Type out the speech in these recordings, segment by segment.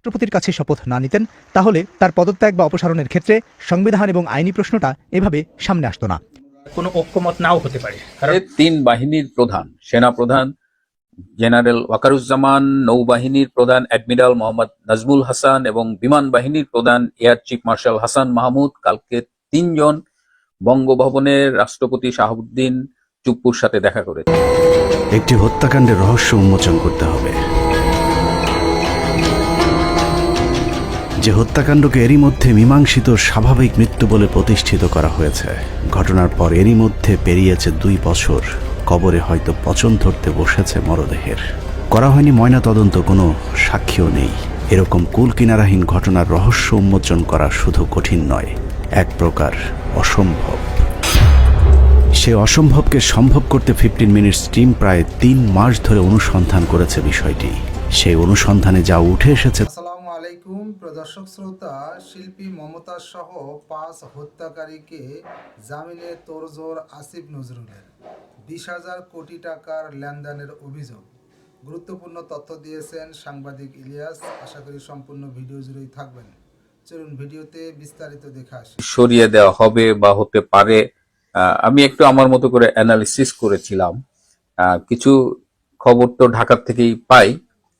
রাষ্ট্রপতির কাছে শপথ না নিতেন তাহলে তার পদত্যাগ বা অপসারণের ক্ষেত্রে সংবিধান এবং আইনি প্রশ্নটা এভাবে সামনে আসতো না। কোনো ঐক্যমত নাও হতে পারে, কারণ তিন বাহিনীর প্রধান, সেনা প্রধান জেনারেল ওয়াকারুজ্জামান, নৌবাহিনীর প্রধান অ্যাডমিরাল মোহাম্মদ নাজমুল হাসান এবং বিমান বাহিনীর প্রধান air chief marshal Hasan Mahmud কালকে তিনজন বঙ্গভবনের রাষ্ট্রপতি শাহাবুদ্দিন চুপ্পুর সাথে দেখা করেছে। একটি হত্যাকাণ্ডের রহস্য উন্মোচন করতে হবে, যে হত্যাকাণ্ডকে এরই মধ্যে মীমাংসিত স্বাভাবিক মৃত্যু বলে প্রতিষ্ঠিত করা হয়েছে। ঘটনার পর এরই মধ্যে পেরিয়েছে 2 বছর। কবরে হয়তো পচন ধরতে বসেছে মরদেহের। করা হয়নি ময়না তদন্ত, কোনো সাক্ষীও নেই। এরকম কুল কিনারাহীন ঘটনার রহস্য উন্মোচন করা শুধু কঠিন নয়, এক প্রকার অসম্ভব। সে অসম্ভবকে সম্ভব করতে 15 মিনিটস টিম প্রায় 3 মাস ধরে অনুসন্ধান করেছে বিষয়টি। সেই অনুসন্ধানে যা উঠে এসেছে। আসসালামু আলাইকুম প্রদর্শক শ্রোতা, শিল্পী মমতা সহ 5 হত্যাকারীকে জামিনে তোড়জোড় আসিফ নজরুলের। 20,000 কোটি টাকার লেনদেনের অভিযোগ। গুরুত্বপূর্ণ তথ্য দিয়েছেন সাংবাদিক ইলিয়াস। আশা করি সম্পূর্ণ ভিডিও জুড়েই থাকবেন। চলুন ভিডিওতে বিস্তারিত দেখে আসি। সরিয়ে দেওয়া হবে বা হতে পারে, আমি একটু আমার মতো করে অ্যানালিসিস করেছিলাম। কিছু খবর তো ঢাকা থেকেই পাই,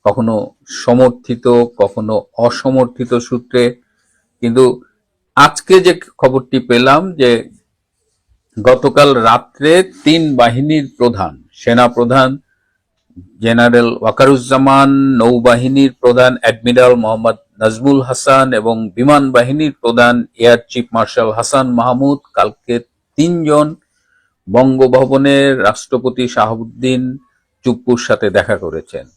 কখনো সমর্থিত কখনো অসমর্থিত সূত্রে, কিন্তু আজকে যে খবরটি পেলাম যে গতকাল রাত্রে 3 বাহিনীর প্রধান, সেনা প্রধান জেনারেল ওয়াকারুজ্জামান, নৌবাহিনীর প্রধান অ্যাডমিরাল মোহাম্মদ নাজমুল হাসান এবং বিমান বাহিনীর প্রধান air chief marshal Hasan Mahmud কালকে 3 জন বঙ্গভবনের রাষ্ট্রপতি শাহাবুদ্দিন চুপ্পুর সাথে দেখা করেছেন।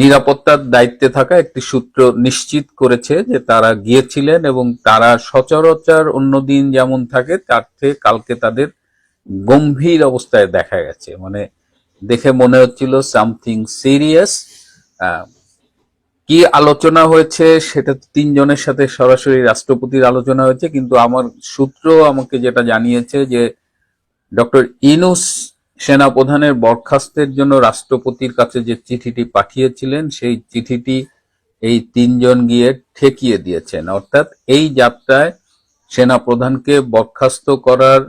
নিরাপত্তার দায়িত্বে থাকা একটি সূত্র নিশ্চিত করেছে যে তারা গিয়েছিলেন এবং তারা সচরাচর অন্যদিন যেমন থাকে তার থেকে কালকে তাদের গম্ভীর অবস্থায় দেখা গেছে। মানে দেখে মনে হচ্ছিল সামথিং সিরিয়াস। কি আলোচনা হয়েছে সেটা 3 জনের সাথে সরাসরি রাষ্ট্রপতির আলোচনা হয়েছে, কিন্তু আমার সূত্র আমাকে যেটা জানিয়েছে যে ডক্টর ইউনূস সেনা প্রধানের বরখাস্তের জন্য রাষ্ট্রপতির কাছে যে চিঠিটি পাঠিয়েছিলেন সেই চিঠিটি এই 3 জন গিয়ে ঠেকিয়ে দিয়েছেন। অর্থাৎ এই যাত্রায় সেনা প্রধানকে বরখাস্ত করার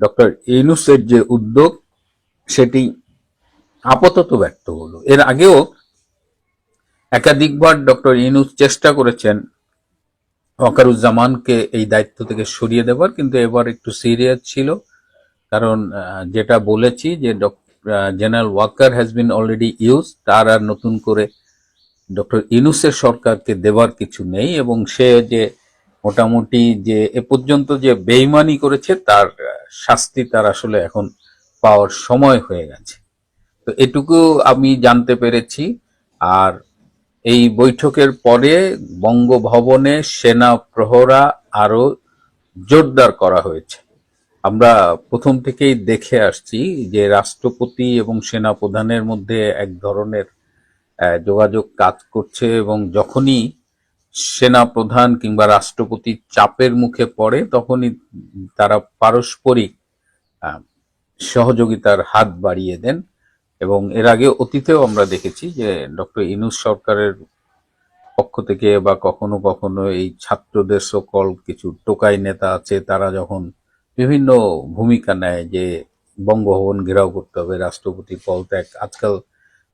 ডক্টর ইউনূসের যে উদ্যোগ সেটি আপাতত ব্যর্থ হলো। এর আগেও একাধিকবার ডক্টর ইউনূস চেষ্টা করেছেন ওয়াকারুজ্জামানকে এই দায়িত্ব থেকে সরিয়ে দেবার, কিন্তু এবার একটু সিরিয়াস ছিল। কারণ যেটা বলেছি যে general Waker has been already use, তার আর নতুন করে ডক্টর ইউনূসের সরকারকে দেবার কিছু নেই, এবং সে যে মোটামুটি যে এ পর্যন্ত যে বেইমানি করেছে তার শাস্তি তার আসলে এখন পাওয়ার সময় হয়ে গেছে। তো এটুকু আমি জানতে পেরেছি। আর এই বৈঠকের পরে বঙ্গভবনে সেনা প্রহরা আরো জোরদার করা হয়েছে। আমরা প্রথম থেকেই দেখে আসছি যে রাষ্ট্রপতি এবং সেনা প্রধানের মধ্যে এক ধরনের যোগাযোগ কাজ করছে, এবং যখনই সেনা প্রধান কিংবা রাষ্ট্রপতি চাপের মুখে পড়ে তখনই তারা পারস্পরিক সহযোগিতার হাত বাড়িয়ে দেন। এবং এর আগে অতীতেও আমরা দেখেছি যে ডক্টর ইউনূস সরকারের পক্ষ থেকে বা কখনো কখনো এই ছাত্রদের সকল কিছু টোকাই নেতা আছে, তারা যখন বিভিন্ন ভূমিকা নেয় যে বঙ্গভবন ঘেরাও করতে হবে, রাষ্ট্রপতি পদত্যাগ, আজকাল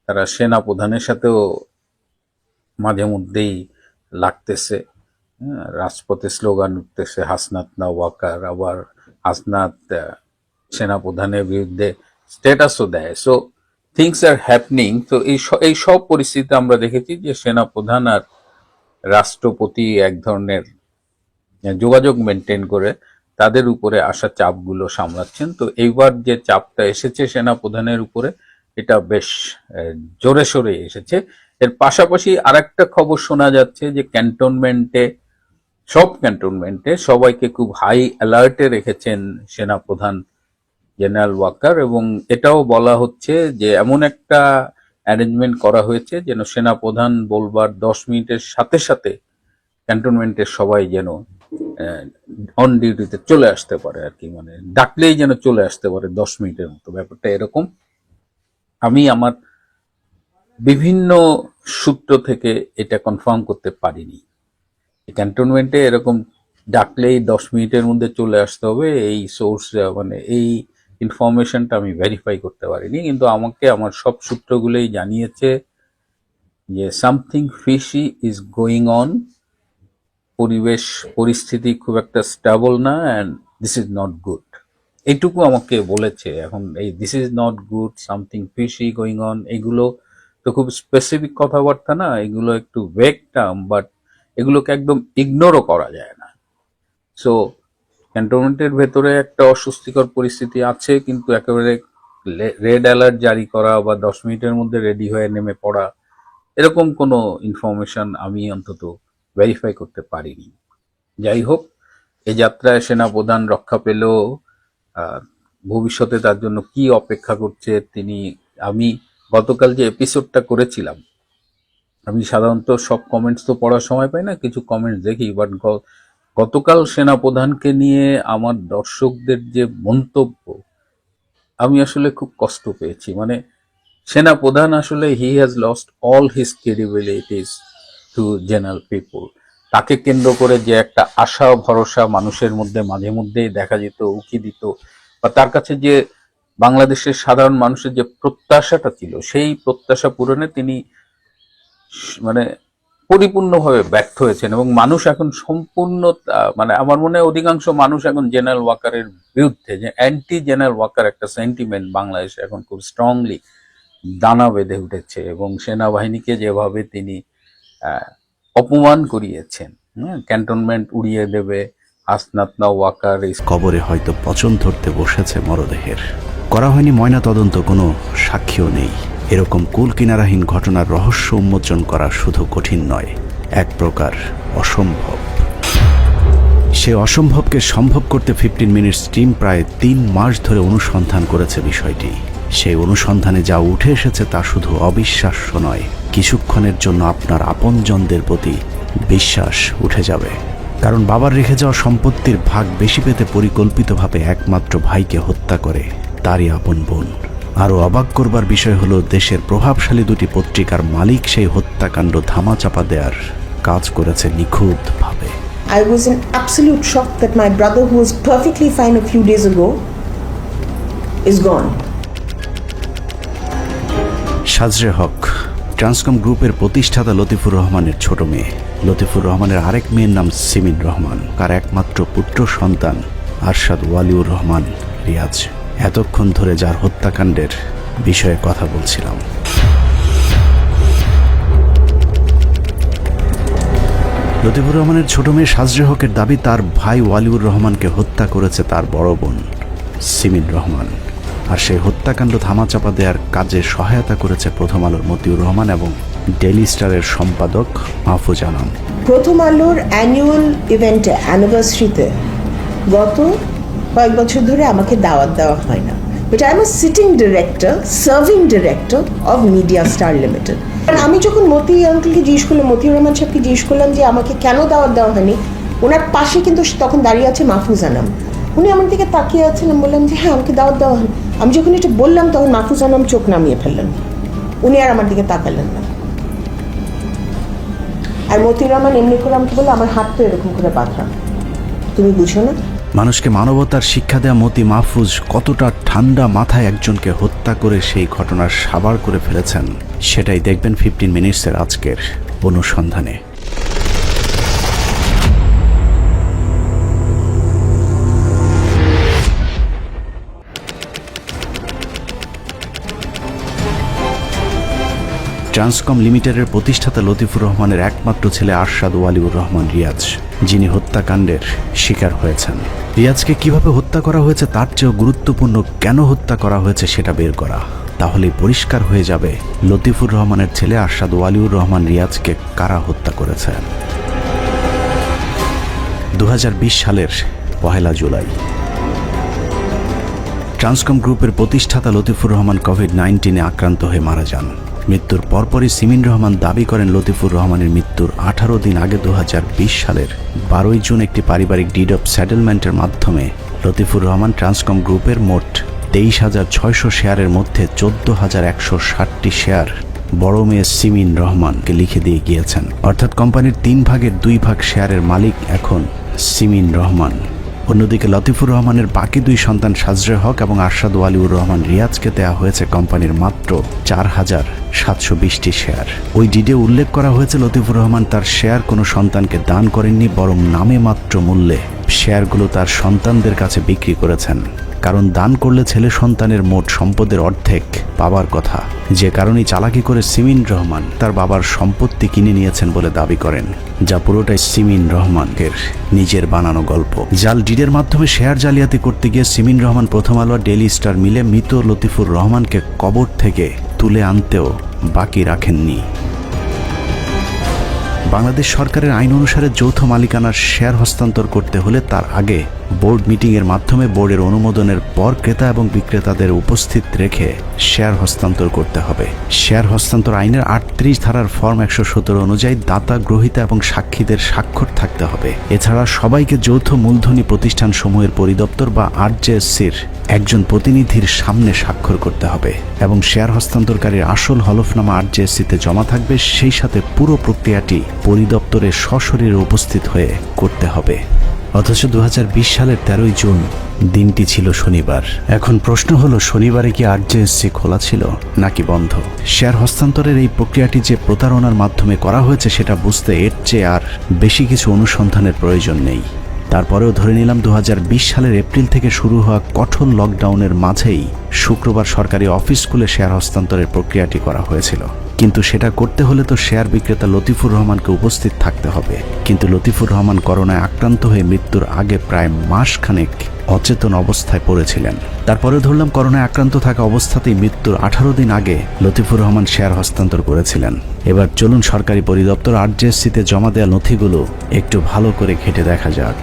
তারা সেনা প্রধানের সাথেও মাঝে মধ্যেই লাগতেছে। রাজপথে স্লোগান উঠতেছে হাসনাত না ওয়াকার, আবার হাসনাত সেনা প্রধানের বিরুদ্ধে স্ট্যাটাসও দেয়। So things are happening. তো এই সব পরিস্থিতিতে আমরা দেখেছি যে সেনা প্রধান আর রাষ্ট্রপতি এক ধরনের যোগাযোগ মেনটেন করে তাদের উপরে আসা চাপগুলো সামলাচ্ছেন। তো এইবার যে চাপটা এসেছে সেনা প্রধানের উপরে, এটা বেশ জোরে সোরে এসেছে। এর পাশাপাশি আরেকটা খবর শোনা যাচ্ছে যে সব ক্যান্টনমেন্টে সবাইকে খুব হাই অ্যালার্টে রেখেছেন সেনা প্রধান জেনারেল ওয়াকার, এবং এটাও বলা হচ্ছে যে এমন একটা অ্যারেঞ্জমেন্ট করা হয়েছে যেন সেনা প্রধান বলবার 10 মিনিটের সাথে সাথে ক্যান্টনমেন্টের সবাই যেন অন ডিউটিতে চলে আসতে পারে আর কি, মানে ডাকলেই যেন চলে আসতে পারে 10 মিনিটের মতো, ব্যাপারটা এরকম। আমি আমার বিভিন্ন সূত্র থেকে এটা কনফার্ম করতে পারিনি। ক্যান্টনমেন্টে এরকম ডাকলেই 10 মিনিটের মধ্যে চলে আসতে হবে এই সোর্স, মানে এই ইনফরমেশনটা আমি ভেরিফাই করতে পারিনি, কিন্তু আমাকে আমার সব সূত্রগুলোই জানিয়েছে যে something fishy is going on, পরিবেশ পরিস্থিতি খুব একটা স্টেবল না, and this is not good, এইটুকু আমাকে বলেছে। এখন এই this is not good, something fishy going on, এগুলো তো খুব স্পেসিফিক কথাবার্তা না, এগুলো একটু ভেগ টার্ম, বাট এগুলোকে একদম ইগনোরও করা যায় না। সো ক্যান্টনমেন্টের ভেতরে একটা অস্বস্তিকর পরিস্থিতি আছে, কিন্তু একেবারে রেড অ্যালার্ট জারি করা বা 10 মিনিটের মধ্যে রেডি হয়ে নেমে পড়া, এরকম কোনো ইনফরমেশন আমি অন্তত ভেরিফাই করতে পারিনি। যাই হোক, এই যাত্রায় সেনাপ্রধান রক্ষা পেলেও ভবিষ্যতে তার জন্য কি অপেক্ষা করছে তিনি, আমি গতকাল যে এপিসোডটা করেছিলাম, আমি সাধারণত সব কমেন্টস তো পড়ার সময় পাই না, কিছু কমেন্টস দেখি, বাট গতকাল সেনাপ্রধানকে নিয়ে আমার দর্শকদের যে মন্তব্য, আমি আসলে খুব কষ্ট পেয়েছি। মানে সেনাপ্রধান আসলে he has lost all his credibilities to general people. তাকে কেন্দ্র করে যে একটা আশা ভরসা মানুষের মধ্যে মাঝে মধ্যেই দেখা যেত, উকি দিত, বা তার কাছে যে বাংলাদেশের সাধারণ মানুষের যে প্রত্যাশাটা ছিল, সেই প্রত্যাশা পূরণে তিনি মানে পরিপূর্ণভাবে ব্যর্থ হয়েছেন। এবং মানুষ এখন সম্পূর্ণ মানে আমার মনে হয় অধিকাংশ মানুষ এখন জেনারেল ওয়াকারের বিরুদ্ধে, যে অ্যান্টি জেনারেল ওয়াকার একটা সেন্টিমেন্ট বাংলাদেশে এখন খুব স্ট্রংলি দানা বেঁধে উঠেছে। এবং সেনাবাহিনীকে যেভাবে তিনি অপমান করিয়েছেন, ক্যান্টনমেন্ট উড়িয়ে দেবে, হাসনাত ওয়াকার, কবরে হয়তো পচন ধরতে বসেছে মরদেহের। করা হয়নি ময়না তদন্ত, কোনো সাক্ষীও নেই। এরকম কুল কিনারাহীন ঘটনার রহস্য উন্মোচন করা শুধু কঠিন নয়, এক প্রকার অসম্ভব। সে অসম্ভবকে সম্ভব করতে 15 মিনিটস টিম প্রায় 3 মাস ধরে অনুসন্ধান করেছে বিষয়টি। সেই অনুসন্ধানে যা উঠে এসেছে তা শুধু অবিশ্বাস্য নয়, কিছুক্ষণের জন্য আপনার আপনজনদের প্রতি বিশ্বাস উঠে যাবে। কারণ বাবার রেখে যাওয়া সম্পত্তির ভাগ বেশি পেতে পরিকল্পিতভাবে একমাত্র ভাইকে হত্যা করে তারই আপন বোন। আরও অবাক করবার বিষয় হলো, দেশের প্রভাবশালী দুটি পত্রিকার মালিক সেই হত্যাকাণ্ড ধামাচাপা দেওয়ার কাজ করেছে নিখুঁতভাবে। I was in absolute shock that my brother, who was perfectly fine a few days ago, is gone. সাজরে হক ট্রান্সকম গ্রুপের প্রতিষ্ঠাতা লতিফুর রহমানের ছোট মেয়ে। লতিফুর রহমানের আরেক মেয়ের নাম সিমিন রহমান, তার একমাত্র পুত্র সন্তান আরশাদ ওয়ালিউর রহমান রিয়াজ। এতক্ষণ ধরে যার হত্যাকাণ্ডের বিষয়ে কথা বলছিলাম। লতিফুর রহমানের ছোট মেয়ে সাজরে হকের দাবি, তার ভাই ওয়ালিউর রহমানকে হত্যা করেছে তার বড় বোন সিমিন রহমান। আর সেই হত্যাকাণ্ড ধামাচাপা দেওয়ার কাজে সহায়তা করেছে প্রথম আলোর মতিউর রহমান এবং ডেইলি স্টারের সম্পাদক মাহফুজ আনাম। প্রথম আলোর অ্যানুয়াল ইভেন্টে, অ্যানিভার্সারিতে গত কয়েক বছর ধরে আমাকে দাওয়াত দেওয়া হয় না, but I am a sitting director, serving director of media star limited. আমি যখন মতি আঙ্কেলকে জিজ্ঞেস করলাম, মতিউর রহমান সাহেবকে জিজ্ঞেস করলাম যে আমাকে কেন দাওয়াত দেওয়া হয়নি, ওনার পাশে কিন্তু তখন দাঁড়িয়ে আছে মাহফুজ আনাম। উনি আমার দিকে তাকিয়ে আছেন, আমি বললাম যে হ্যাঁ আমাকে দাওয়াত দেওয়া হয়নি। আমি যখন এটা বললাম তখন মাহফুজ আনাম চোখ নামিয়ে ফেললেন, উনি আর আমার দিকে তাকালেন না। আর মতিউর রহমান এমনি করে আমাকে বললো, আমার হাত তো এরকম করে বাঁধা, তুমি বুঝো না? মানুষকে মানবতার শিক্ষা দেওয়া মতি মাহফুজ কতটা ঠান্ডা মাথায় একজনকে হত্যা করে সেই ঘটনার সাবার করে ফেলেছেন, সেটাই দেখবেন 15 মিনিটসের আজকের অনুসন্ধানে। ট্রান্সকম লিমিটেডের প্রতিষ্ঠাতা লতিফুর রহমানের একমাত্র ছেলে আরশাদ ওয়ালিউর রহমান রিয়াজ, যিনি হত্যাকাণ্ডের শিকার হয়েছেন। রিয়াজকে কিভাবে হত্যা করা হয়েছে তার চেয়েও গুরুত্বপূর্ণ কেন হত্যা করা হয়েছে সেটা বের করা। তাহলেই পরিষ্কার হয়ে যাবে লতিফুর রহমানের ছেলে আরশাদ ওয়ালিউর রহমান রিয়াজকে কারা হত্যা করেছে। 2020 সালের 1 জুলাই ট্রান্সকম গ্রুপের প্রতিষ্ঠাতা লতিফুর রহমান কোভিড-19 আক্রান্ত হয়ে মারা যান। মৃত্যুর পরপরই সিমিন রহমান দাবি করেন লতিফুর রহমানের মৃত্যুর 18 দিন আগে 2020 সালের 12 জুন একটি পারিবারিক ডিড অফ সেটেলমেন্টের মাধ্যমে লতিফুর রহমান ট্রান্সকম গ্রুপের মোট 23,600 শেয়ারের মধ্যে 14,160টি শেয়ার বড় মেয়ে সিমিন রহমানকে লিখে দিয়ে গিয়েছেন। অর্থাৎ কোম্পানির 3 ভাগের 2 ভাগ শেয়ারের মালিক এখন সিমিন রহমান। অন্যদিকে লতিফুর রহমানের বাকি 2 সন্তান সাজরে হক এবং আরশাদ ওয়ালিউর রহমান রিয়াজকে দেওয়া হয়েছে কোম্পানির মাত্র 4,720টি শেয়ার। ওই ডিডে উল্লেখ করা হয়েছে লতিফুর রহমান তার শেয়ার কোনো সন্তানকে দান করেননি, বরং নামে মাত্র মূল্যে শেয়ারগুলো তার সন্তানদের কাছে বিক্রি করেছেন। কারণ দান করলে ছেলে সন্তানের মোট সম্পদের অর্ধেক পাবার কথা, যে কারণেই চালাকি করে সিমিন রহমান তার বাবার সম্পত্তি কিনে নিয়েছেন বলে দাবি করেন, যা পুরোটাই সিমিন রহমানের নিজের বানানো গল্প। জাল ডিডের মাধ্যমে শেয়ার জালিয়াতি করতে গিয়ে সিমিন রহমান প্রথম আলো ডেইলি স্টার মিলে মৃত লতিফুর রহমানকে কবর থেকে তুলে আনতেও বাকি রাখেননি। বাংলাদেশ সরকারের আইন অনুসারে যৌথ মালিকানার শেয়ার হস্তান্তর করতে হলে তার আগে বোর্ড মিটিংয়ের মাধ্যমে বোর্ডের অনুমোদনের পর ক্রেতা এবং বিক্রেতাদের উপস্থিত রেখে শেয়ার হস্তান্তর করতে হবে। শেয়ার হস্তান্তর আইনের 38 ধারার ফর্ম 117 অনুযায়ী দাতা, গ্রহীতা এবং সাক্ষীদের স্বাক্ষর থাকতে হবে। এছাড়া সবাইকে যৌথ মূলধনী প্রতিষ্ঠানসমূহের পরিদপ্তর বা আরজেএসসির একজন প্রতিনিধির সামনে স্বাক্ষর করতে হবে এবং শেয়ার হস্তান্তরকারীর আসল হলফনামা আরজেএসসিতে জমা থাকবে। সেই সাথে পুরো প্রক্রিয়াটি পরিদপ্তরে সশরীরে উপস্থিত হয়ে করতে হবে। অথচ 2020 সালের 13 জুন দিনটি ছিল শনিবার। এখন প্রশ্ন হলো, শনিবারে কি আরজেএসসি খোলা ছিল নাকি বন্ধ? শেয়ার হস্তান্তরের এই প্রক্রিয়াটি যে প্রতারণার মাধ্যমে করা হয়েছে সেটা বুঝতে এর চেয়ে আর বেশি কিছু অনুসন্ধানের প্রয়োজন নেই। তারপরেও ধরে নিলাম 2020 সালের এপ্রিল থেকে শুরু হওয়া কঠোর লকডাউনের মাঝেই শুক্রবার সরকারি অফিস খুলে শেয়ার হস্তান্তরের প্রক্রিয়াটি করা হয়েছিল। কিন্তু সেটা করতে হলে তো শেয়ার বিক্রেতা লতিফুর রহমানকে উপস্থিত থাকতে হবে। কিন্তু লতিফুর রহমান করোনায় আক্রান্ত হয়ে মৃত্যুর আগে প্রায় মাসখানেক অচেতন অবস্থায় পড়েছিলেন। তারপরে ধরলাম করোনায় আক্রান্ত থাকা অবস্থাতেই মৃত্যুর 18 দিন আগে লতিফুর রহমান শেয়ার হস্তান্তর করেছিলেন। এবার চলুন সরকারি পরিদপ্তর আরজেএসসিতে জমা দেওয়া নথিগুলো একটু ভালো করে ঘেঁটে দেখা যাক।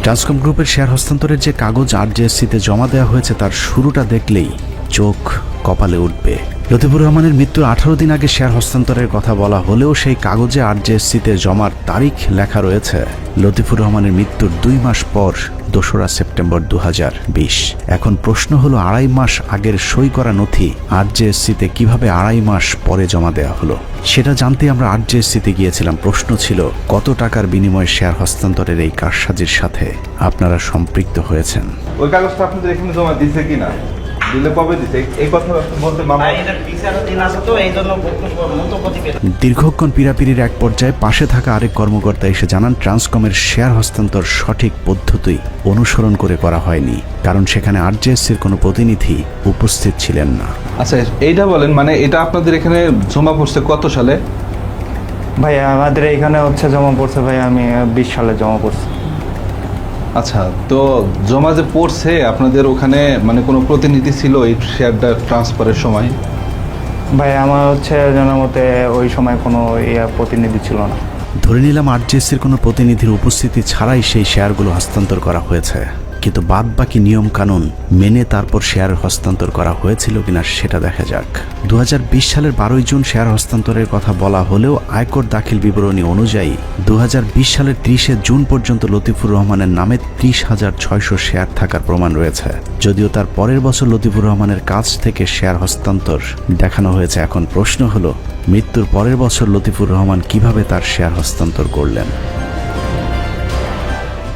ট্রান্সকম গ্রুপের শেয়ার হস্তান্তরের যে কাগজ আরজেএসসিতে জমা দেওয়া হয়েছে তার শুরুটা দেখলেই চোখ কপালে উঠবে। লতিফুর রহমানের মৃত্যুর 18 দিন আগে শেয়ার হস্তান্তরের কথা বলা হলেও সেই কাগজে আরজেএসসিতে জমার তারিখ লেখা রয়েছে লতিফুর রহমানের মৃত্যুর 2 মাস পর 2রা সেপ্টেম্বর 2020। এখন প্রশ্ন হলো, 2.5 মাস আগের সই করা নথি আরজেএসসিতে কিভাবে 2.5 মাস পরে জমা দেওয়া হলো? সেটা জানতে আমরা আরজেএসসিতে গিয়েছিলাম। প্রশ্ন ছিল, কত টাকার বিনিময়ে শেয়ার হস্তান্তরের এই কারসাজির সাথে আপনারা সম্পৃক্ত হয়েছেন? ওই কাগজটা আপনাদের এখানে জমা দিছে কিনা, দিলে কবে দিতে, এই কথা বলতে মামা। দীর্ঘক্ষণ পীড়াপিড়ির এক পর্যায়ে পাশে থাকা আরেক কর্মকর্তা এসে জানান, ট্রান্সকমের শেয়ার হস্তান্তর সঠিক পদ্ধতি অনুসরণ করে করা হয়নি, কারণ সেখানে আরজেএসসির কোনো প্রতিনিধি উপস্থিত ছিলেন না। আচ্ছা এইটা বলেন, মানে এটা আপনাদের এখানে জমা পড়ছে কত সালে? ভাই আমাদের এখানে হচ্ছে জমা পড়ছে ভাই, আমি 20 সালে জমা পড়ছি। আচ্ছা, তো জমা যে পড়ছে আপনাদের ওখানে মানে কোনো প্রতিনিধি ছিল এই শেয়ারটা ট্রান্সফারের সময়? ভাই আমার হচ্ছে জানার মতে ওই সময় কোনো প্রতিনিধি ছিল না। ধরে নিলাম আরজেএসসির কোনো প্রতিনিধির উপস্থিতি ছাড়াই সেই শেয়ারগুলো হস্তান্তর করা হয়েছে, কিন্তু বাদ বাকি নিয়ম কানুন মেনে তারপর শেয়ার হস্তান্তর করা হয়েছিল কিনা সেটা দেখা যাক। 2020 সালের 12 জুন শেয়ার হস্তান্তরের কথা বলা হলেও আয়কর দাখিল বিবরণী অনুযায়ী 2020 সালের 30 জুন পর্যন্ত লতিফুর রহমানের নামে 30,600 শেয়ার থাকার প্রমাণ রয়েছে। যদিও তার পরের বছর লতিফুর রহমানের কাছ থেকে শেয়ার হস্তান্তর দেখানো হয়েছে। এখন প্রশ্ন হলো, মৃত্যুর পরের বছর লতিফুর রহমান কিভাবে তার শেয়ার হস্তান্তর করলেন?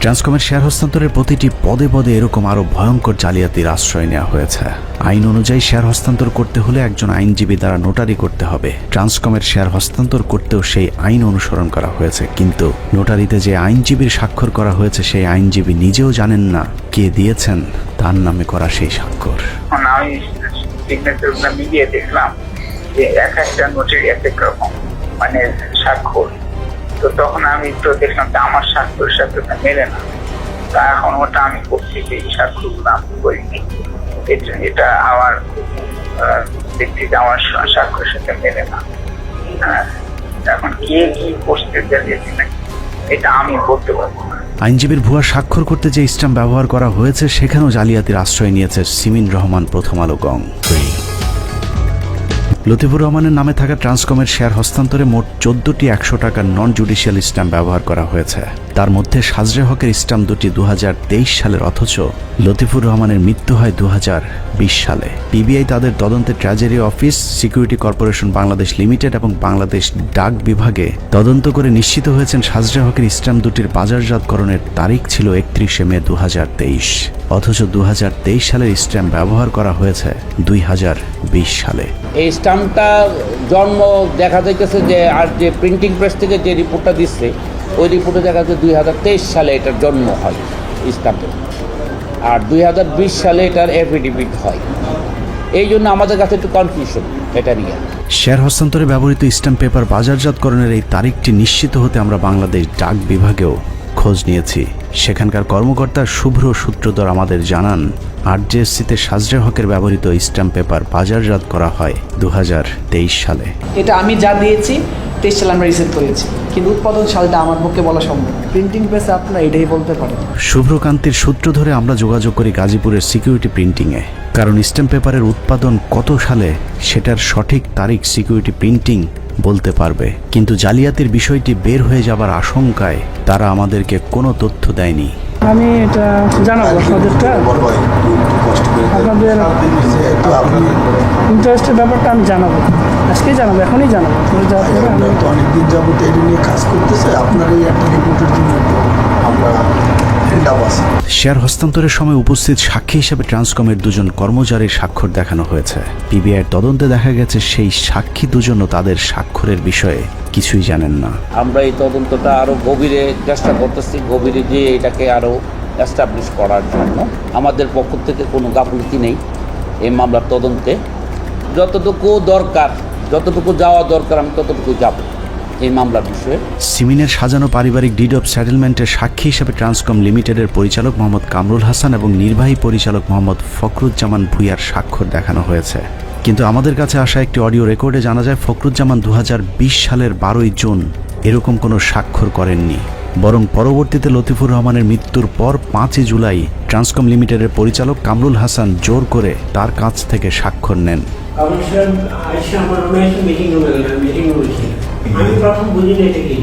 ট্রান্সকমের শেয়ার হস্তান্তরের প্রতিটি পদে পদে এরকম আরও ভয়ঙ্কর জালিয়াতির আশ্রয় নেওয়া হয়েছে। আইন অনুযায়ী শেয়ার হস্তান্তর করতে হলে একজন আইনজীবী দ্বারা নোটারি করতে হবে। ট্রান্সকমের শেয়ার হস্তান্তর করতেও সেই আইন অনুসরণ করা হয়েছে, কিন্তু নোটারিতে যে আইনজীবীর স্বাক্ষর করা হয়েছে সেই আইনজীবী নিজেও জানেন না কে দিয়েছেন তার নামে করা সেই স্বাক্ষর। আমি সিগনেচারগুলো মিলিয়ে দেখলাম যে এক একটা নোটের এক এক রকম মানে স্বাক্ষর। তো তখন আমি তো দেখলাম যে আমার স্বাক্ষরের সাথে মেলে না। তা এখন ওটা আমি করছি যে এই স্বাক্ষরগুলো আমি করিনি, এটা আমার দেখছি যে আমার স্বাক্ষরের সাথে মেলে না। এখন কে কি করতে চাইছে নাকি এটা আমি বলতে পারবো না। আইনজীবীর ভুয়া স্বাক্ষর করতে যে স্ট্যাম্প ব্যবহার করা হয়েছে সেখানেও জালিয়াতির আশ্রয় নিয়েছে সিমিন রহমান। প্রথম আলো গং। লতিফুর রহমানের নামে থাকা ট্রান্সকমের শেয়ার হস্তান্তরে মোট 14টি 100 টাকার নন জুডিশিয়াল স্ট্যাম্প ব্যবহার করা হয়েছে। তার মধ্যে সাজরে হকের স্ট্যাম্প দুটি 2023 সালের, অথচ লতিফুর রহমানের মৃত্যু হয় 2020 সালে। পিবিআই তাদের তদন্তে treasury office, security corporation Bangladesh limited এবং বাংলাদেশ ডাক বিভাগে তদন্ত করে নিশ্চিত হয়েছেন সাজরে হকের স্ট্যাম্প দুটির বাজারজাতকরণের তারিখ ছিল 31শে মে 2023, অথচ 2023 সালের স্ট্যাম্প ব্যবহার করা হয়েছে 2020 সালে। এই স্ট্যাম্পটা জন্ম দেখা যাইতেছে যে, আর যে প্রিন্টিং প্রেস থেকে যে রিপোর্টটা দিচ্ছে ওই রিপোর্টে দেখা যাচ্ছে 2023 সালে এটার জন্ম হয় স্ট্যাম্পের, আর 2020 সালে এটার এফিডেভিট হয়। এই জন্য আমাদের কাছে একটু কনফিউশন এটা নিয়ে। শেয়ার হস্তান্তরে ব্যবহৃত স্ট্যাম্প পেপার বাজারজাতকরণের এই তারিখটি নিশ্চিত হতে আমরা বাংলাদেশ ডাক বিভাগেও খোঁজ নিয়েছি। সেখানকার কর্মকর্তা শুভ্র সূত্রধর আমাদের জানান, আরজেএসসিতে সাজরে হকের ব্যবহৃত স্ট্যাম্প পেপার বাজারজাত করা হয় 2023 সালে। এটা আমি যা দিয়েছি 23 সালে আমরা রিসিভ করেছি, কিন্তু উৎপাদন সালটা আমার পক্ষে বলা সম্ভব। প্রিন্টিং প্রেসে আপনারা এটাই বলতে পারেন। শুভ্রকান্তির সূত্র ধরে আমরা যোগাযোগ করি গাজীপুরের সিকিউরিটি প্রিন্টিংয়ে, কারণ স্ট্যাম্প পেপারের উৎপাদন কত সালে সেটার সঠিক তারিখ সিকিউরিটি প্রিন্টিং বলতে পারবে, কিন্তু জালিয়াতির বিষয়টি বের হয়ে যাবার আশঙ্কায় তারা আমাদেরকে কোনো তথ্য দেয়নি। আমি এটা জানাবো আপনাদেরটা, আপনাদের ইন্টারেস্টের ব্যাপারটা আমি জানাবো, আজকেই জানাবো, এখনই জানাবো। অনেকদিন যাবত এটা নিয়ে কাজ করতেছে, আপনার এই একটা রিপোর্টের জন্য আমরা শেয়ার হস্তান্তরের সময় উপস্থিত সাক্ষী হিসেবে ট্রান্সকমের দুজন কর্মচারীর স্বাক্ষর দেখানো হয়েছে। পিবিআইয়ের তদন্তে দেখা গেছে সেই সাক্ষী দুজনও তাদের স্বাক্ষরের বিষয়ে কিছুই জানেন না। আমরা এই তদন্তটা আরও গভীরে চেষ্টা করতেছি, গভীরে যে এটাকে আরও এস্টাবলিশ করার জন্য। আমাদের পক্ষ থেকে কোনো গাফিলতি নেই এই মামলার তদন্তে। যতটুকু দরকার, যতটুকু যাওয়া দরকার আমি ততটুকু যাব এই মামলার বিষয়ে। সিমিনের সাজানো পারিবারিক ডিড অফ সেটেলমেন্টের সাক্ষী হিসেবে ট্রান্সকম লিমিটেডের পরিচালক মোহাম্মদ কামরুল হাসান এবং নির্বাহী পরিচালক মোহাম্মদ ফখরুজ্জামান ভূঁইয়ার স্বাক্ষর দেখানো হয়েছে, কিন্তু আমাদের কাছে আসা একটি অডিও রেকর্ডে জানা যায় ফখরুজ্জামান 2020 সালের 12ই জুন এরকম কোনো স্বাক্ষর করেননি, বরং পরবর্তীতে লতিফুর রহমানের মৃত্যুর পর 5ই জুলাই ট্রান্সকম লিমিটেডের পরিচালক কামরুল হাসান জোর করে তার কাছ থেকে স্বাক্ষর নেন। আমি প্রথম বুঝিনি এটা কি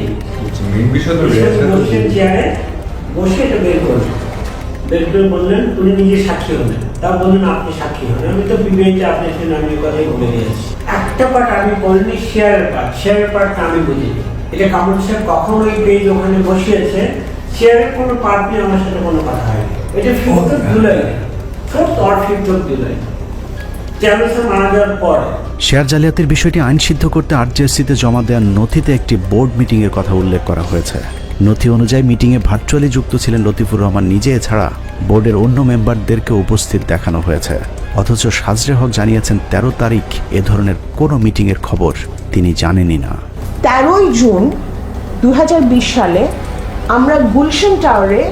বসে এটা বের করলেন, বের করে বললেন উনি নিজে সাক্ষী হলেন, তা বললেন আপনি সাক্ষী হলেন। আমি তো বিবেকে আপনার সাথে আমি কথাই বলে দিয়েছি। একটা পার্ট আমি বলিনি, শেয়ারের পার্টটা আমি বুঝিনি। এটা কামরুল সাহেব কখন ওই পেজ ওখানে বসিয়েছে, শেয়ারের কোনো পার্ট নিয়ে আমার সাথে কোনো কথা হয়নি। এটা 4th July, 4th or 5th July মারা যাওয়ার পর। শেয়ার জালিয়াতির বিষয়টি আইনসিদ্ধ করতে আরজেএসসিতে জমা দেওয়ার নথিতে একটি বোর্ড মিটিংয়ের কথা উল্লেখ করা হয়েছে। নথি অনুযায়ী মিটিংয়ে ভার্চুয়ালি যুক্ত ছিলেন লতিফুর রহমান নিজে, এছাড়া বোর্ডের অন্য মেম্বারদেরকে উপস্থিত দেখানো হয়েছে। অথচ সাজরে হক জানিয়েছেন 13 তারিখ এ ধরনের কোনো মিটিংয়ের খবর তিনি জানেনই না। 13ই জুন 2020 সালে আমরা গুলশান টাওয়ারে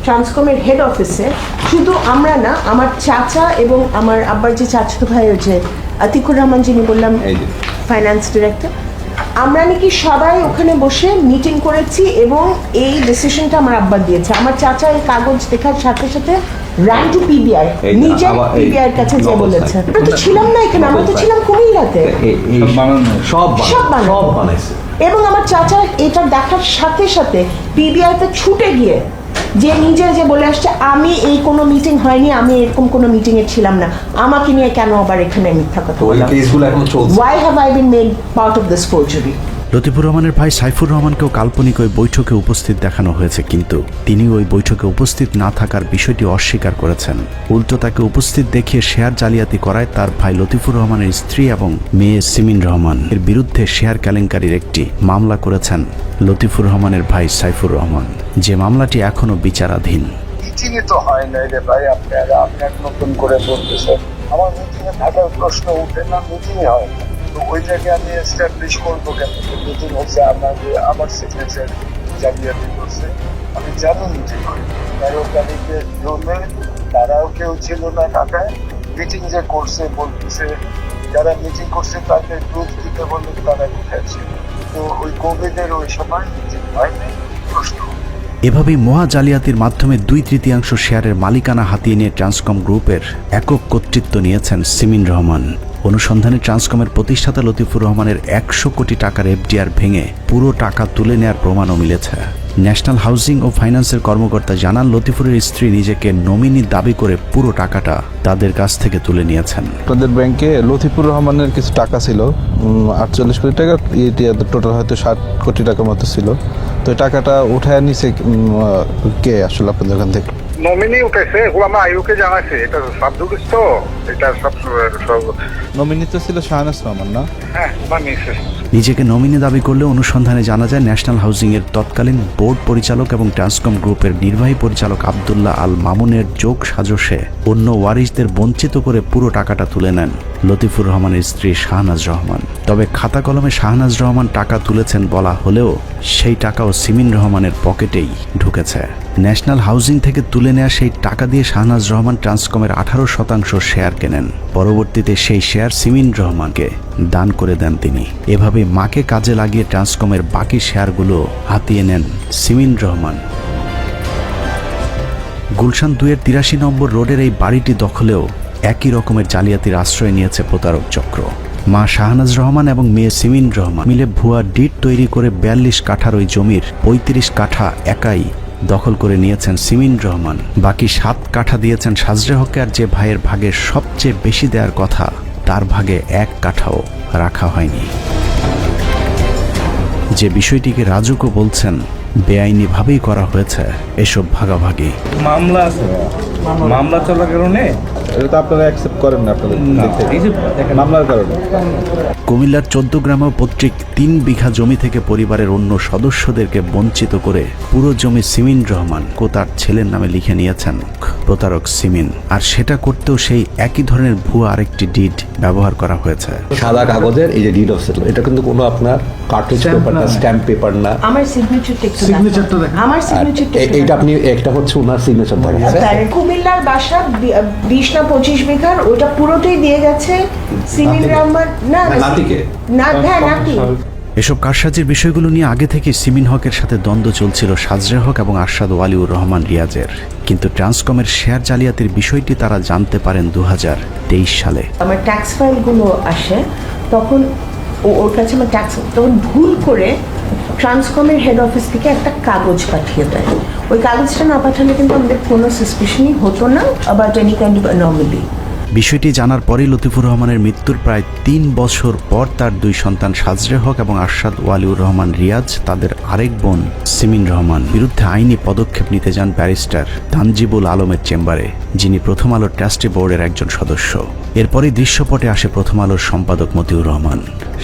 ট্রান্সকমের হেড অফিসে, শুধু আমরা না, আমার চাচা এবং আমার আব্বার যে চাচাতো ভাই হচ্ছে আতিকুর রহমান, যিনি বললাম ফাইন্যান্স ডিরেক্টর, আমরা নাকি সবাই ওখানে বসে মিটিং করেছি এবং এই ডিসিশনটা আমার আব্বা দিয়েছে। আমার চাচা এই কাগজ দেখার সাথে সাথে রান টু পিবিআই, নিজে পিবিআই এর কাছে যে বলেছে। আমরা তো ছিলাম না এখানে, আমরা তো ছিলাম কুমিল্লাতে, সব বানাইছে। এবং আমার চাচা এটা দেখার সাথে সাথে পিবিআইতে ছুটে গিয়ে যে নিজে যে বলে আসছে আমি এই কোনো মিটিং হয়নি, আমি এরকম কোনো মিটিংয়ে ছিলাম না, আমাকে নিয়ে কেন আবার এখানে মিথ্যা কথা বললাম? Why have I been made part of this forgery? Latifur রহমানের ভাই সাইফুর রহমানকেও কাল্পনিক ওই বৈঠকে উপস্থিত দেখানো হয়েছে, কিন্তু তিনি ওই বৈঠকে উপস্থিত না থাকার বিষয়টি অস্বীকার করেছেন। উল্টো তাকে উপস্থিত দেখিয়ে শেয়ার জালিয়াতি করায় তার ভাই লতিফুর রহমানের স্ত্রী এবং মেয়ে সিমিন রহমান এর বিরুদ্ধে শেয়ার কেলেঙ্কারির একটি মামলা করেছেন লতিফুর রহমানের ভাই সাইফুর রহমান, যে মামলাটি এখনো বিচারাধীন। মিটিংয়ে তো হয় না রে ভাই, আপনারা নতুন করে বলতেছেন। আমার মিটিংয়ে থাকার প্রশ্ন উঠে না, মিটিংয়ে হয় না, তো ওইটাকে আমি এস্টাবলিশ করবো কেন? মিটিং হচ্ছে আমার সিগনেচার জালিয়াতি করছে, আমি জানি মিটিং হয়। 13 তারিখে জমে তারাও কেউ ছিল না ঢাকায়, মিটিং যে করছে বলতেছে যারা মিটিং করছে তাকে প্রুফ দিতে বললে তারা কোথায় ছিল? তো ওই কোভিডের ওই সময় মিটিং হয়নি প্রশ্ন। এভাবেই মহা জালিয়াতির মাধ্যমে 2/3 শেয়ারের মালিকানা হাতিয়ে নিয়ে ট্রান্সকম গ্রুপের একক কর্তৃত্ব নিয়েছেন সিমিন রহমান। অনুসন্ধানে ট্রান্সকমের প্রতিষ্ঠাতা লতিফুর রহমানের 100 কোটি টাকার এফডিআর ভেঙে পুরো টাকা তুলে নেয়ার প্রমাণও মিলেছে। ন্যাশনাল হাউজিং ও ফাইন্যান্সের কর্মকর্তা জানান, লতিফুরের স্ত্রী নিজেকে নমিনি দাবি করে পুরো টাকাটা তাদের কাছ থেকে তুলে নিয়েছেন। আপনাদের ব্যাংকে লতিফুর রহমানের কিছু টাকা ছিল, 48 কোটি টাকা, টোটাল হয়তো 60 কোটি টাকার মতো ছিল। তো এই টাকাটা উঠায় নিছে কে আসলে আপনাদের ওখান থেকে? নমিনি উঠেছে, এগুলো আমার আইউকে জানাইছে। এটা সাবজুডিস তো, এটা সব নমিনি তো ছিল শাহনাজ রহমান, না? হ্যাঁ, বানিয়েছে। নিজেকে নমিনি দাবি করলে অনুসন্ধানে জানা যায় ন্যাশনাল হাউজিং এর তৎকালীন বোর্ড পরিচালক এবং ট্রান্সকম গ্রুপের নির্বাহী পরিচালক আব্দুল্লাহ আল মামুনের যোগ সাজসে অন্য ওয়ারিশদের বঞ্চিত করে পুরো টাকাটা তুলে নেন লতিফুর রহমানের স্ত্রী শাহনাজ রহমান। তবে খাতা কলমে শাহনাজ রহমান টাকা তুলেছেন বলা হলেও সেই টাকাও সিমিন রহমানের পকেটেই ঢুকেছে। ন্যাশনাল হাউজিং থেকে তুলে নেওয়া সেই টাকা দিয়ে শাহনাজ রহমান ট্রান্সকমের 18% শেয়ার কেনেন। পরবর্তীতে সেই শেয়ার সিমিন রহমানকে দান করে দেন তিনি। এভাবে মাকে কাজে লাগিয়ে ট্রান্সকমের বাকি শেয়ারগুলো হাতিয়ে নেন সিমিন রহমান। গুলশান 2-এর 83 নম্বর রোডের এই বাড়িটি দখলেও একই রকমের জালিয়াতির আশ্রয় নিয়েছে প্রতারক চক্র। মা শাহনাজ রহমান এবং মেয়ে সিমিন রহমান মিলে ভুয়া ডিড তৈরি করে 42 কাঠার ওই জমির 35 কাঠা একাই দখল করে নিয়েছেন সিমিন রহমান। বাকি 7 কাঠা দিয়েছেন সাজরে হককে, আর যে ভাইয়ের ভাগে সবচেয়ে বেশি দেওয়ার কথা তার ভাগে 1 কাঠাও রাখা হয়নি। যে বিষয়টিকে রাজুকও বলছেন বেআইনিভাবেই করা হয়েছে এসব ভাগাভাগি। মামলা আছে, মামলা চলার কারণে এটা তো আপনারা অ্যাকসেপ্ট করেন না আপনাদের মামলার কারণে। কুমিল্লার 14 গ্রামেও পৈতৃক 3 বিঘা জমি থেকে পরিবারের অন্য সদস্যদেরকে বঞ্চিত করে পুরো জমি সিমিন রহমান ও তার ছেলের নামে লিখে নিয়েছেন প্রতারক সিমিন। আর সেটা করতেও সেই একই ধরনের ভুয়া আরেকটি ডিড ব্যবহার করা হয়েছে। সাদা কাগজের এই যে ডিড অফ সেটেলমেন্ট, এটা কিন্তু কোনো আপনার কার্ট্রিজ পেপার না, স্ট্যাম্প পেপার না। আমার সিগনেচারটা দেখেন। আমার সিগনেচারটা এইটা আপনি একটা হচ্ছে ওনার সিগনেচার দেখা যাচ্ছে। কুমিল্লার বাসা 20 না 25 বিঘার, ওটা পুরোটাই দিয়ে গেছে সিমিন রহমান। না নাতিকে, না হ্যাঁ নাতি। এসব কারসাজির বিষয়গুলো নিয়ে আগে থেকে সিমিন হকের সাথে দ্বন্দ্ব চলছিল সাজরে হক এবং আরশাদ ওয়ালিউর রহমান রিয়াজের। কিন্তু ট্রান্সকমের শেয়ার জালিয়াতির বিষয়টি তারা জানতে পারেন 2023 সালে। আমার ট্যাক্স ফাইলগুলো আসে, তখন ওর কাছে আমার ট্যাক্স, তখন ভুল করে ট্রান্সকমের হেড অফিস থেকে একটা কাগজ পাঠিয়ে দেয়। ওই কাগজটা না পাঠালে কিন্তু আমাদের কোনো সাসপিশনই হতো না about any kind of anomaly. বিষয়টি জানার পরেই লতিফুর রহমানের মৃত্যুর প্রায় 3 বছর পর তার 2 সন্তান সাজরে হক এবং আরশাদ ওয়ালিউর রহমান রিয়াজ তাদের আরেক বোন সিমিন রহমান বিরুদ্ধে আইনি পদক্ষেপ নিতে যান ব্যারিস্টার তানজিবুল আলমের চেম্বারে, যিনি প্রথম আলোর ট্রাস্টি বোর্ডের একজন সদস্য। এরপরই দৃশ্যপটে আসে প্রথম আলোর সম্পাদক মতিউর রহমান।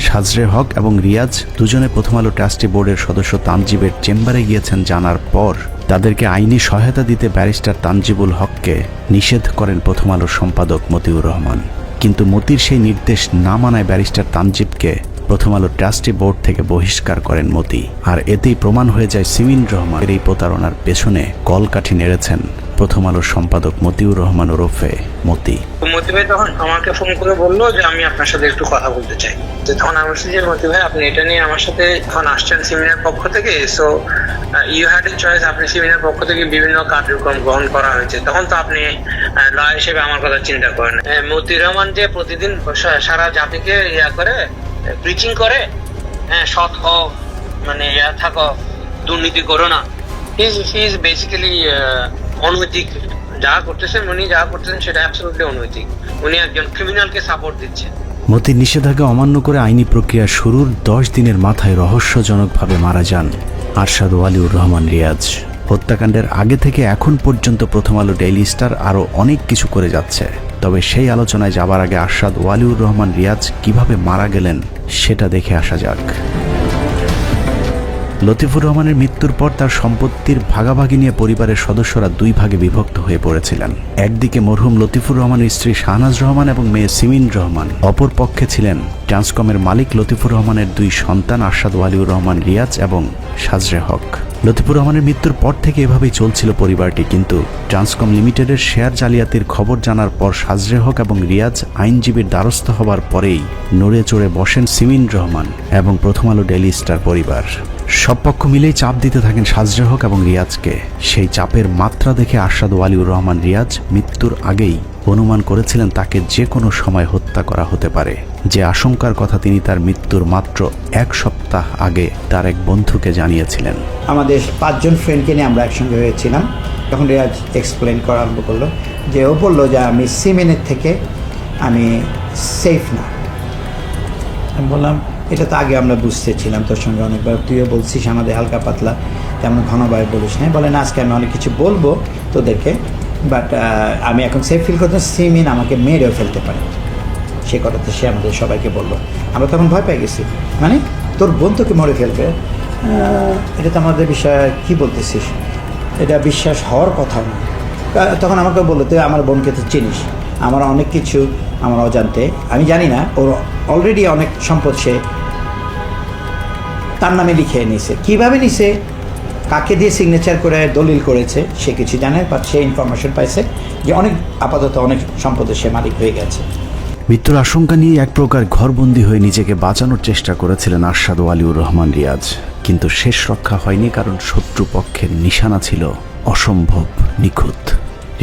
সাজরে হক এবং রিয়াজ দুজনে প্রথম আলো ট্রাস্টি বোর্ডের সদস্য তানজিবের চেম্বারে গিয়েছেন জানার পর তাদেরকে আইনি সহায়তা দিতে ব্যারিস্টার তানজিবুল হককে নিষেধ করেন প্রথম আলোর সম্পাদক মতিউর রহমান। কিন্তু মতির সেই নির্দেশ না মানায় ব্যারিস্টার তানজিবকে প্রথম আলো ট্রাস্টি বোর্ড থেকে বহিষ্কার করেন মতি। আর এতেই প্রমাণ হয়ে যায় সিমিন রহমানের এই প্রতারণার পেছনে কলকাঠি নেড়েছেন প্রথম আলোর সম্পাদক মতিউর রহমান ওরফে মতি। মতি ভাই তখন আমাকে ফোন করে বললো যে আমি আপনার সাথে একটু কথা বলতে চাই। তখন আমি বলছি যে মতি ভাই আপনি এটা নিয়ে আমার সাথে এখন আসছেন সিমিনার পক্ষ থেকে, so you had a choice. আপনি সিমিনার পক্ষ থেকে বিভিন্ন কার্যক্রম গ্রহণ করা হয়েছে, তখন তো আপনি লয়ার হিসেবে আমার কথা চিন্তা করেন। মতিউর রহমান যে প্রতিদিন সারা জাতিকে ইয়া করে প্রিচিং করে, সৎ হও, মানে ইয়া থাকো, দুর্নীতি করো না, হি ইজ বেসিক্যালি অনৈতিক। যা করতেছেন উনি, যা করতেছেন সেটা অ্যাবসলিউটলি অনৈতিক। উনি একজন ক্রিমিনালকে সাপোর্ট দিচ্ছেন। মতির নিষেধাজ্ঞা অমান্য করে আইনি প্রক্রিয়া শুরুর 10 দিনের মাথায় রহস্যজনকভাবে মারা যান আরশাদ ওয়ালিউর রহমান রিয়াজ। হত্যাকাণ্ডের আগে থেকে এখন পর্যন্ত প্রথম আলো ডেইলি স্টার আরও অনেক কিছু করে যাচ্ছে, তবে সেই আলোচনায় যাবার আগে আরশাদ ওয়ালিউর রহমান রিয়াজ কিভাবে মারা গেলেন সেটা দেখে আসা যাক। লতিফুর রহমানের মৃত্যুর পর তার সম্পত্তির ভাগাভাগি নিয়ে পরিবারের সদস্যরা 2 ভাগে বিভক্ত হয়ে পড়েছিলেন। একদিকে মরহুম লতিফুর রহমানের স্ত্রী শাহনাজ রহমান এবং মেয়ে সিমিন রহমান, অপর পক্ষে ছিলেন ট্রান্সকমের মালিক লতিফুর রহমানের 2 সন্তান আরশাদ ওয়ালিউর রহমান রিয়াজ এবং সাজরে হক। লতিফুর রহমানের মৃত্যুর পর থেকে এভাবেই চলছিল পরিবারটি, কিন্তু ট্রান্সকম লিমিটেডের শেয়ার জালিয়াতির খবর জানার পর সাজরে হক এবং রিয়াজ আইনজীবীর দ্বারস্থ হবার পরেই নড়ে চড়ে বসেন সিমিন রহমান এবং প্রথম আলো ডেইলি স্টার পরিবার। সব পক্ষ মিলেই চাপ দিতে থাকেন সাজরা হক এবং রিয়াজকে। সেই চাপের মাত্রা দেখে আরশাদ ওয়ালিউর রহমান রিয়াজ মৃত্যুর আগেই অনুমান করেছিলেন তাকে যে কোনো সময় হত্যা করা হতে পারে। যে আশঙ্কার কথা তিনি তার মৃত্যুর মাত্র 1 সপ্তাহ আগে তার এক বন্ধুকে জানিয়েছিলেন। আমাদের 5 জন ফ্রেন্ডকে নিয়ে আমরা একসঙ্গে হয়েছিলাম। তখন রিয়াজ এক্সপ্লেন করা আরম্ভ করলো যে ও বললো যে আমি সিমেনের থেকে আমি সেফ না। আমি বললাম এটা তো আগে আমরা বুঝতেছিলাম, তোর সঙ্গে অনেকবার তুইও বলছিস আমাদের হালকা পাতলা, তেমন ঘনভাবে বলিস না। বলে না আজকে আমি অনেক কিছু বলবো তোদেরকে, বাট আমি এখন সেফ ফিল করতে সিমিন আমাকে মেরেও ফেলতে পারে। সে কথাতে সে আমাদের সবাইকে বললো। আমরা তখন ভয় পেয়ে গেছি, মানে তোর বোন তোকে মরে ফেলবে, এটা তো আমাদের বিষয়ে কী বলতেছিস, এটা বিশ্বাস হওয়ার কথা না। তখন আমাকে বললো তুই আমার বোনকে তো চিনিস, আমার অনেক কিছু আমার অজান্তে আমি জানি না, ওর অলরেডি অনেক সম্পদ সে তার নামে লিখে নিছে। কীভাবে নিছে, কাকে দিয়ে সিগনেচার করে দলিল করেছে সে কিছু জানে, বাট সে ইনফরমেশন পাইছে যে অনেক আপাতত অনেক সম্পদের সে মালিক হয়ে গেছে। মৃত্যুর আশঙ্কা নিয়ে এক প্রকার ঘরবন্দি হয়ে নিজেকে বাঁচানোর চেষ্টা করেছিলেন আরশাদ ওয়ালিউর রহমান রিয়াজ, কিন্তু শেষ রক্ষা হয়নি, কারণ শত্রুপক্ষের নিশানা ছিল অসম্ভব নিখুঁত।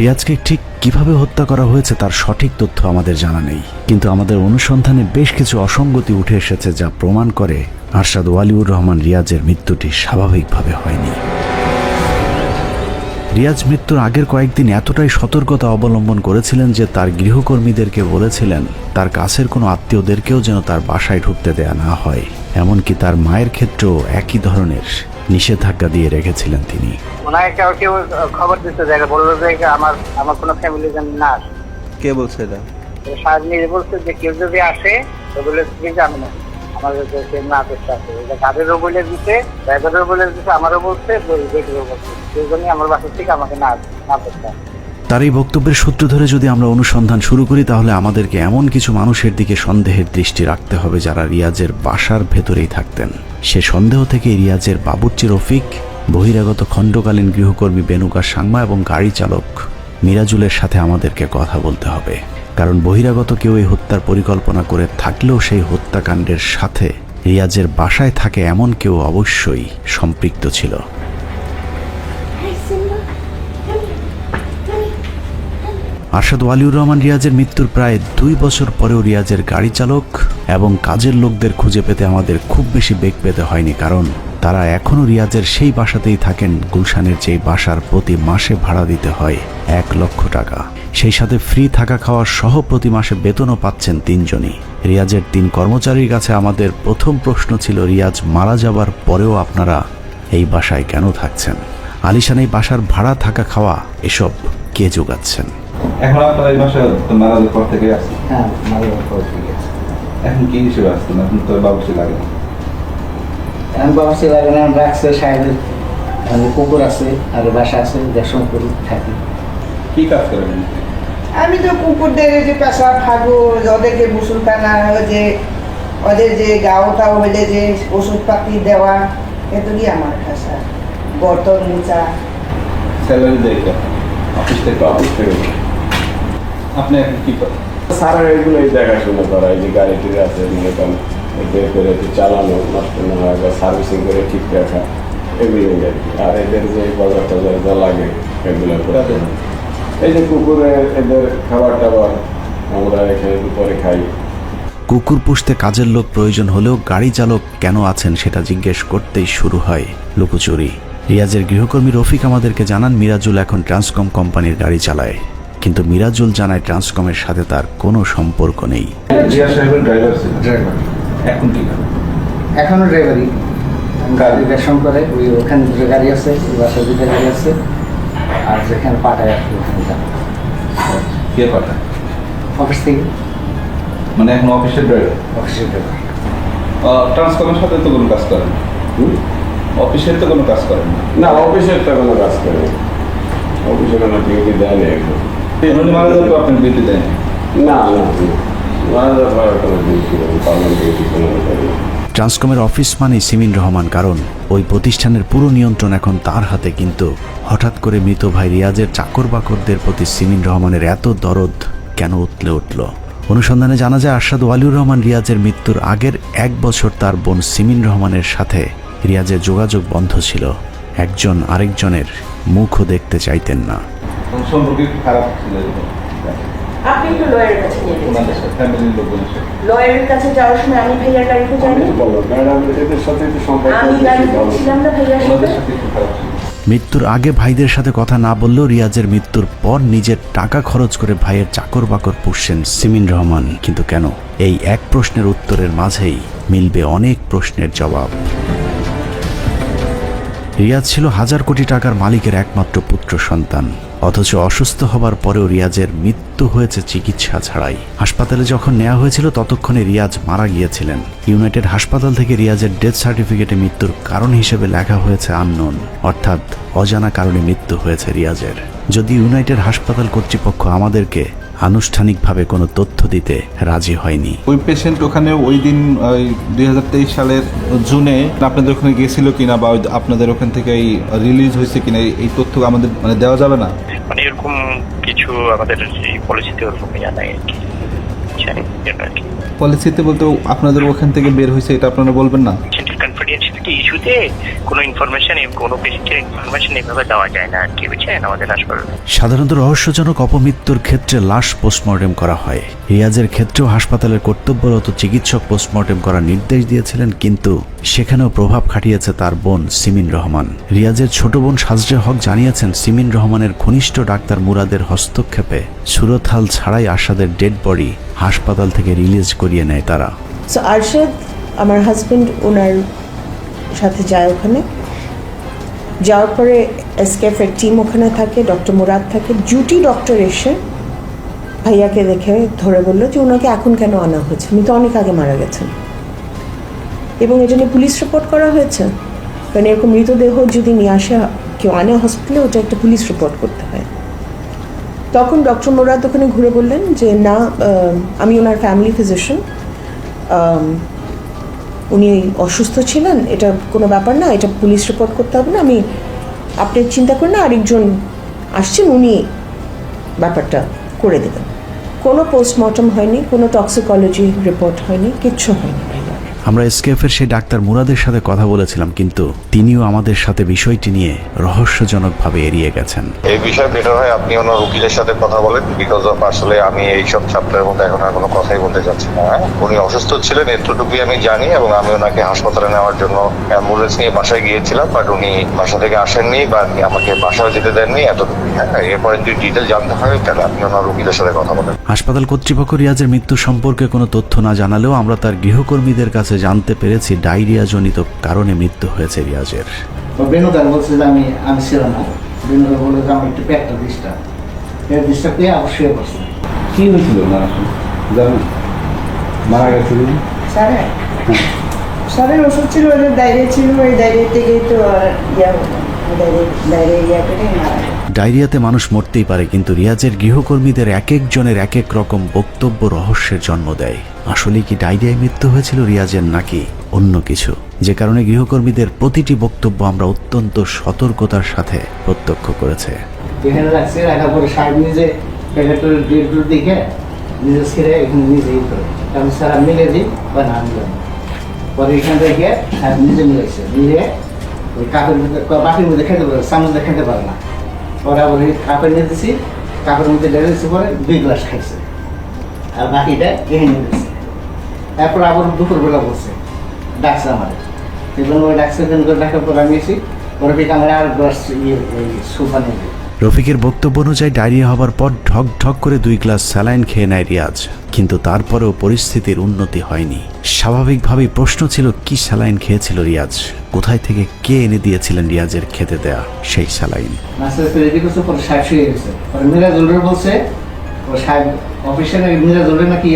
রিয়াজকে ঠিক কিভাবে হত্যা করা হয়েছে তার সঠিক তথ্য আমাদের জানা নেই, কিন্তু আমাদের অনুসন্ধানে বেশ কিছু অসঙ্গতি উঠে এসেছে যা প্রমাণ করে আরশাদ ওয়ালিউর রহমান রিয়াজের মৃত্যুটি স্বাভাবিকভাবে হয়নি। রিয়াজ মৃত্যুর আগের কয়েকদিন এতটাই সতর্কতা অবলম্বন করেছিলেন যে তার গৃহকর্মীদেরকে বলেছিলেন তার কাছের কোনো আত্মীয়দেরকেও যেন তার বাসায় ঢুকতে দেয়া না হয়। এমনকি তার মায়ের ক্ষেত্রেও একই ধরনের নিষেধাজ্ঞা দিয়ে রেখেছিলেন তিনি। কেউ খবর দিতে যায়, বললো যে আমার কোনো ফ্যামিলি যেন না আসে। কে বলছে এটা? সাহেব নিজে বলছে যে কেউ যদি আসে ওগুলো জানে না, আমাদের না করতে আসে, তাদেরও বলে দিতে, ড্রাইভারেরও বলে দিতে, আমারও বলছে, বেটিরও বলছে, সেই জন্যই আমার বাসার থেকে আমাকে না করতে আসে। তার এই বক্তব্যের সূত্র ধরে যদি আমরা অনুসন্ধান শুরু করি, তাহলে আমাদেরকে এমন কিছু মানুষের দিকে সন্দেহের দৃষ্টি রাখতে হবে যারা রিয়াজের বাসার ভেতরেই থাকতেন। সে সন্দেহ থেকে রিয়াজের বাবুর্চি রফিক, বহিরাগত খণ্ডকালীন গৃহকর্মী বেনুকা সাংমা এবং গাড়ি চালক মিরাজুলের সাথে আমাদেরকে কথা বলতে হবে, কারণ বহিরাগত কেউ এই হত্যার পরিকল্পনা করে থাকলেও সেই হত্যাকাণ্ডের সাথে রিয়াজের বাসায় থাকে এমন কেউ অবশ্যই সম্পৃক্ত ছিল। আরশাদ ওয়ালিউর রহমান রিয়াজের মৃত্যুর প্রায় 2 বছর পরেও রিয়াজের গাড়ি চালক এবং কাজের লোকদের খুঁজে পেতে আমাদের খুব বেশি বেগ পেতে হয়নি, কারণ তারা এখনও রিয়াজের সেই বাসাতেই থাকেন গুলশানের যেই বাসার প্রতি মাসে ভাড়া দিতে হয় 1 লক্ষ টাকা। সেই সাথে ফ্রি থাকা খাওয়ার সহ প্রতি মাসে বেতনও পাচ্ছেন 3 জনই। রিয়াজের 3 কর্মচারীর কাছে আমাদের প্রথম প্রশ্ন ছিল, রিয়াজ মারা যাবার পরেও আপনারা এই বাসায় কেন থাকছেন? আলিশান এই বাসার ভাড়া, থাকা, খাওয়া এসব কে যোগাচ্ছেন? এখন আপনারা এই বাসায় মারা যাওয়ার পর থেকে আসছেন? হ্যাঁ, মারা যাওয়ার পর থেকে আছে। এখন কি হিসেবে আসছেন? এখন তো বাবুসি লাগে না। এখন বাবুসি লাগে না, রাখছে সাহেবের কুকুর আছে আর বাসা আছে, দেড়শো করি থাকি। কি কাজ করেন? আমি তো কুকুরদের যে পেশা ফাগু, ওদেরকে মুসুলখানা, যে ওদের যে গাওটা হইলে যে ওষুধপাতি দেওয়া, এতই আমার পেশা। বর্তন মোচা। স্যালারি দেখে অফিস থেকে আপনি এখন কি করেন? সারা এগুলোই দেখাশোনা করা, এই যে গাড়ি টিড়ি আছে মনে করেন বের করে একটু চালানো, নষ্ট না হয় বা সার্ভিসিং করে ঠিক রাখা, এগুলোই আর কি। আর এদের যে বাজার টাজার যা লাগে এগুলো করতে, এই যে কুকুরে এদের খাবার টাবার আমরা এখানে দুপুরে খাই। কুকুর পুষতে কাজের লোক প্রয়োজন হলেও গাড়ি চালক কেন আছেন সেটা জিজ্ঞেস করতেই শুরু হয় লুকোচুরি। রিয়াজের গৃহকর্মী রফিক আমাদেরকে জানান মিরাজুল এখন ট্রান্সকম কোম্পানির গাড়ি চালায়, কিন্তু মিরাজুল জানায় ট্রান্সকমের সাথে তার কোনো সম্পর্ক নেই। এখন কি এখনো ড্রাইভারি, গাড়ি বেশন করে। ওখানে 2 গাড়ি আছে, বাসায় 2 গাড়ি আছে, আর যেখানে পাঠায় আর কি ওখানে যান। কে পাঠায়? অফিস থেকে। মানে এখন অফিসের ড্রাইভার? অফিসের ড্রাইভার। ট্রান্সকমের সাথে তো কোনো কাজ করেন? অফিসের তো কোনো কাজ করেন না? অফিসের তো কোনো কাজ করে, অফিসে কোনো ডিউটি দেয় না। উনি মারা যাবে আপনি ডিউটি দেন? না না, মারা যাওয়ার কোনো ডিউটি নেই, পার্মানেন্ট ডিউটি কোনো করি। ট্রান্সকমের অফিস মানেই সিমিন রহমান, কারণ ওই প্রতিষ্ঠানের পুরো নিয়ন্ত্রণ এখন তার হাতে। কিন্তু হঠাৎ করে মৃত ভাই রিয়াজের চাকর বাকরদের প্রতি সিমিন রহমানের এত দরদ কেন উতলে উঠল? অনুসন্ধানে জানা যায় আরশাদ ওয়ালিউর রহমান রিয়াজের মৃত্যুর আগের 1 বছর তার বোন সিমিন রহমানের সাথে রিয়াজের যোগাযোগ বন্ধ ছিল, একজন আরেকজনের মুখও দেখতে চাইতেন না। সম্পর্ক খারাপ ছিল, আপনি একটু লয়ারের কাছে নিয়ে গেছেন। ফ্যামিলির লোকজন লয়ারের কাছে যাওয়ার সময় আমি ভাইয়ার গাড়িতে যাইনি, আমি গাড়িতে ছিলাম না ভাইয়ার সাথে। মৃত্যুর আগে ভাইদের সাথে কথা না বললেও রিয়াজের মৃত্যুর পর নিজের টাকা খরচ করে ভাইয়ের চাকর বাকর পুষছেন সিমিন রহমান। কিন্তু কেন? এই এক প্রশ্নের উত্তরের মাঝেই মিলবে অনেক প্রশ্নের জবাব। রিয়াজ ছিল হাজার কোটি টাকার মালিকের একমাত্র পুত্র সন্তান, অথচ অসুস্থ হবার পরেও রিয়াজের মৃত্যু হয়েছে চিকিৎসা ছাড়াই। হাসপাতালে যখন নেওয়া হয়েছিল ততক্ষণে রিয়াজ মারা গিয়েছিলেন। ইউনাইটেড হাসপাতাল থেকে রিয়াজের ডেথ সার্টিফিকেটে মৃত্যুর কারণ হিসেবে লেখা হয়েছে আননোন, অর্থাৎ অজানা কারণে মৃত্যু হয়েছে রিয়াজের। যদি ইউনাইটেড হাসপাতাল কর্তৃপক্ষ আমাদেরকে আনুষ্ঠানিকভাবে কোনো তথ্য দিতে রাজি হয়নি। ওই পেশেন্ট ওখানে ওই দিন 2023 সালের জুনে আপনাদের ওখানে গিয়েছিল কিনা বা আপনাদের ওখান থেকে রিলিজ হয়েছে কিনা এই তথ্য আমাদের দেওয়া যাবে না? মানে এরকম কিছু আমাদের এই পলিসিতে ওরকম জানাই আর কি, পলিসিতে বলতে আপনাদের ওখান থেকে বের হয়েছে এটা আপনারা বলবেন না? কনফিডেন্সিয়ালিটি ইস্যুতে কোনো ইনফরমেশন, কোনো পেশেন্টের ইনফরমেশন এভাবে দেওয়া যায় না আর কি, বুঝছেন আমাদের হাসপাতালে। সাধারণত রহস্যজনক অপমৃত্যুর ক্ষেত্রে লাশ পোস্টমর্টেম করা হয়। রিয়াজের ক্ষেত্রেও হাসপাতালের কর্তব্যরত চিকিৎসক পোস্টমর্টেম করার নির্দেশ দিয়েছিলেন, কিন্তু সেখানেও প্রভাব খাটিয়েছে তার বোন সিমিন রহমান। রিয়াজের ছোট বোন সাজরে হক জানিয়েছেন সিমিন রহমানের ঘনিষ্ঠ ডাক্তার মুরাদের হস্তক্ষেপে সুরতহাল ছাড়াই আরশাদের ডেড বডি হাসপাতাল থেকে রিলিজ করিয়ে নেয় তারা। সো আরশাদ আমার হাজব্যান্ড ওনার সাথে যায় ওখানে, যাওয়ার পরে এসকেএফের টিম ওখানে থাকে, ডক্টর মুরাদ থাকে। ডিউটি ডক্টর এসে ভাইয়াকে দেখে ধরে বললো যে ওনাকে এখন কেন আনা হয়েছে, উনি তো অনেক আগে মারা গেছেন। এবং এটা নিয়ে পুলিশ রিপোর্ট করা হয়েছে, কারণ এরকম মৃতদেহ যদি নিয়ে আসে কেউ আনে হসপিটালে, ওটা একটা পুলিশ রিপোর্ট করতে হয়। তখন ডক্টর মুরাদ ওখানে ঘুরে বললেন যে না, আমি ওনার ফ্যামিলি ফিজিশিয়ান, উনি অসুস্থ ছিলেন, এটা কোনো ব্যাপার না, এটা পুলিশ রিপোর্ট করতে হবে না, আমি আপনি চিন্তা করেন না, আরেকজন আসছেন, উনি ব্যাপারটা করে দেবেন। কোনো পোস্টমর্টম হয়নি, কোনো টক্সিকোলজি রিপোর্ট হয়নি, কিচ্ছু হয়নি। আমরা এসকেএফের সেই ডাক্তার মুরাদের সাথে কথা বলেছিলাম, কিন্তু তিনিও আমাদের সাথে বিষয়টি নিয়ে রহস্যজনকভাবে এড়িয়ে গেছেন। এই বিষয়ে বেটার হয় আপনি ওনার উকিলের সাথে কথা বলেন, বিকজ অফ আসলে আমি এইসব চ্যাপ্টারের মধ্যে এখন আর কোনো কথাই বলতে চাচ্ছি না। উনি অসুস্থ ছিলেন এতটুকুই আমি জানি, এবং আমি ওনাকে হাসপাতালে নেওয়ার জন্য অ্যাম্বুলেন্স নিয়ে বাসায় গিয়েছিলাম, বাট উনি বাসা থেকে আসেননি বা আমাকে বাসায় যেতে দেননি, এতটুকুই। হ্যাঁ, এরপরে যদি ডিটেল জানতে হয় তাহলে আপনি ওনার উকিলের সাথে কথা বলেন। হাসপাতাল কর্তৃপক্ষ রিয়াজের মৃত্যু সম্পর্কে কোনো তথ্য না জানালেও আমরা তার গৃহকর্মীদের কাছে জানতে পেরেছি ডায়রিয়া জনিত কারণে মৃত্যু হয়েছে রিয়াজের। বেনুদার বলছে যে আমি ছিলাম না, বেনুদার বলে যে আমার একটু পেটটা ডিস্টার্ব পেয়ে অবশ্যই বসছে। কি হয়েছিল না জানেন? মারা গেছিল স্যারের ওষুধ ছিল, ওদের ডায়রিয়া ছিল, ওই ডায়রিয়া থেকেই তো ডায়রিয়াতে মানুষ মরতেই পারে, কিন্তু রিয়াজের গৃহকর্মীদের এক একজনের এক এক রকম বক্তব্য রহস্যের জন্ম দেয়। আসলে কি ডায়রিয়ায় মৃত্যু হয়েছিল রিয়াজের, নাকি অন্য কিছু? যে কারণে গৃহকর্মীদের প্রতিটি বক্তব্য আমরা অত্যন্ত সতর্কতার সাথে প্রত্যক্ষ করেছে। এখানে রাখছে, রাখার পরে সাহেব নিজে প্যাকেটের ডেট দেখে নিজে ছেড়ে এখানে নিজেই করে, কারণ স্যার মিলে দিই বা না মিলে। পরে এখান থেকে সাহেব নিজে মিলেছে, মিলে ওই কাপড়ের মধ্যে বাটির মধ্যে খেতে পারে, সামনে খেতে পারে না। ওরা বলে কাপড় নিয়ে দিচ্ছি, কাপড়ের মধ্যে ঢেলে দিচ্ছি, পরে 2 গ্লাস খাইছে, আর বাকিটা এখানে দিচ্ছে। তারপর আবার দুপুরবেলা বলছে, ডাকছে আমার, এগুলো ওই ডাকছে, ডাকার পর আমি এসি, ওরা বিকে আমার আর গ্লাস সুপ বানিয়ে দিই। রফিকের বক্তব্য অনুযায়ী ডায়রিয়া হবার পর ঢক ঢক করে 2 গ্লাস স্যালাইন খেয়ে নেয় রিয়াজ, কিন্তু তারপরেও পরিস্থিতির উন্নতি হয়নি। স্বাভাবিকভাবেই প্রশ্ন ছিল, কি স্যালাইন খেয়েছিল রিয়াজ, কোথায় থেকে কে এনে দিয়েছিলেন রিয়াজের খেতে দেয়া সেই স্যালাইন? বলছে ও সাহেব অফিসের মিরাজুলের নাকি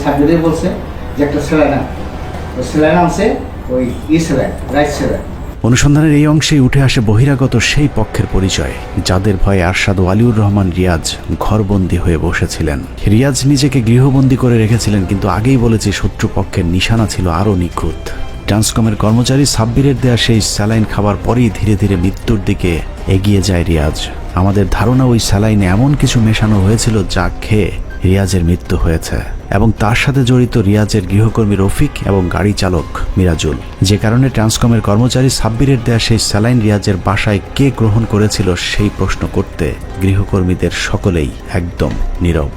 সাহেব বলছে যে একটা স্যালাইন আনছে, ওই স্যালাইন, রাইট স্যালাইন। অনুসন্ধানের এই অংশেই উঠে আসে বহিরাগত সেই পক্ষের পরিচয়, যাদের ভয়ে আরশাদ ওয়ালিউর রহমান রিয়াজ ঘরবন্দি হয়ে বসেছিলেন। রিয়াজ নিজেকে গৃহবন্দী করে রেখেছিলেন, কিন্তু আগেই বলেছি শত্রুপক্ষের নিশানা ছিল আরও নিখুঁত। ট্রান্সকমের কর্মচারী সাব্বিরের দেয়া সেই স্যালাইন খাবার পরেই ধীরে ধীরে মৃত্যুর দিকে এগিয়ে যায় রিয়াজ। আমাদের ধারণা ওই স্যালাইনে এমন কিছু মেশানো হয়েছিল যা খেয়ে রিয়াজের মৃত্যু হয়েছে এবং তার সাথে জড়িত রিয়াজের গৃহকর্মী রফিক এবং গাড়ি চালক মিরাজুল, যে কারণে ট্রান্সকমের কর্মচারী সাব্বিরের দেয়া সেই স্যালাইন রিয়াজের বাসায় কে গ্রহণ করেছিল সেই প্রশ্ন করতে গৃহকর্মীদের সকলেই একদম নীরব।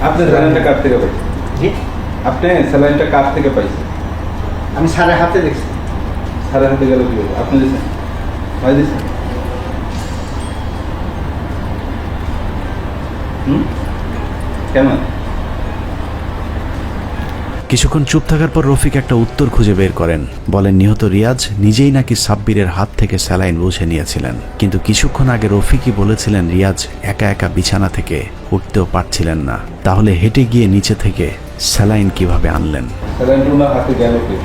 আপনি স্যালাইনটা কার থেকে পাইছেন? আপনি স্যালাইনটা কার থেকে পাইছেন? আমি স্যারের হাতে দেখছি। স্যারের হাতে গেল কি আপনি দিয়েছেন? ভাই দিয়েছেন? কেমন? কিছুক্ষণ চুপ থাকার পর রফিক একটা উত্তর খুঁজে বের করেন। বলেন নিহত রিয়াজ নিজেই নাকি সাব্বিরের হাত থেকে স্যালাইন বুঝে নিয়েছিলেন, কিন্তু কিছুক্ষণ আগে রফিকই বলেছিলেন রিয়াজ একা একা বিছানা থেকে উঠতেও পারছিলেন না। তাহলে হেঁটে গিয়ে নিচে থেকে স্যালাইন কিভাবে আনলেন? স্যালাইনটা হাতে গেল কি?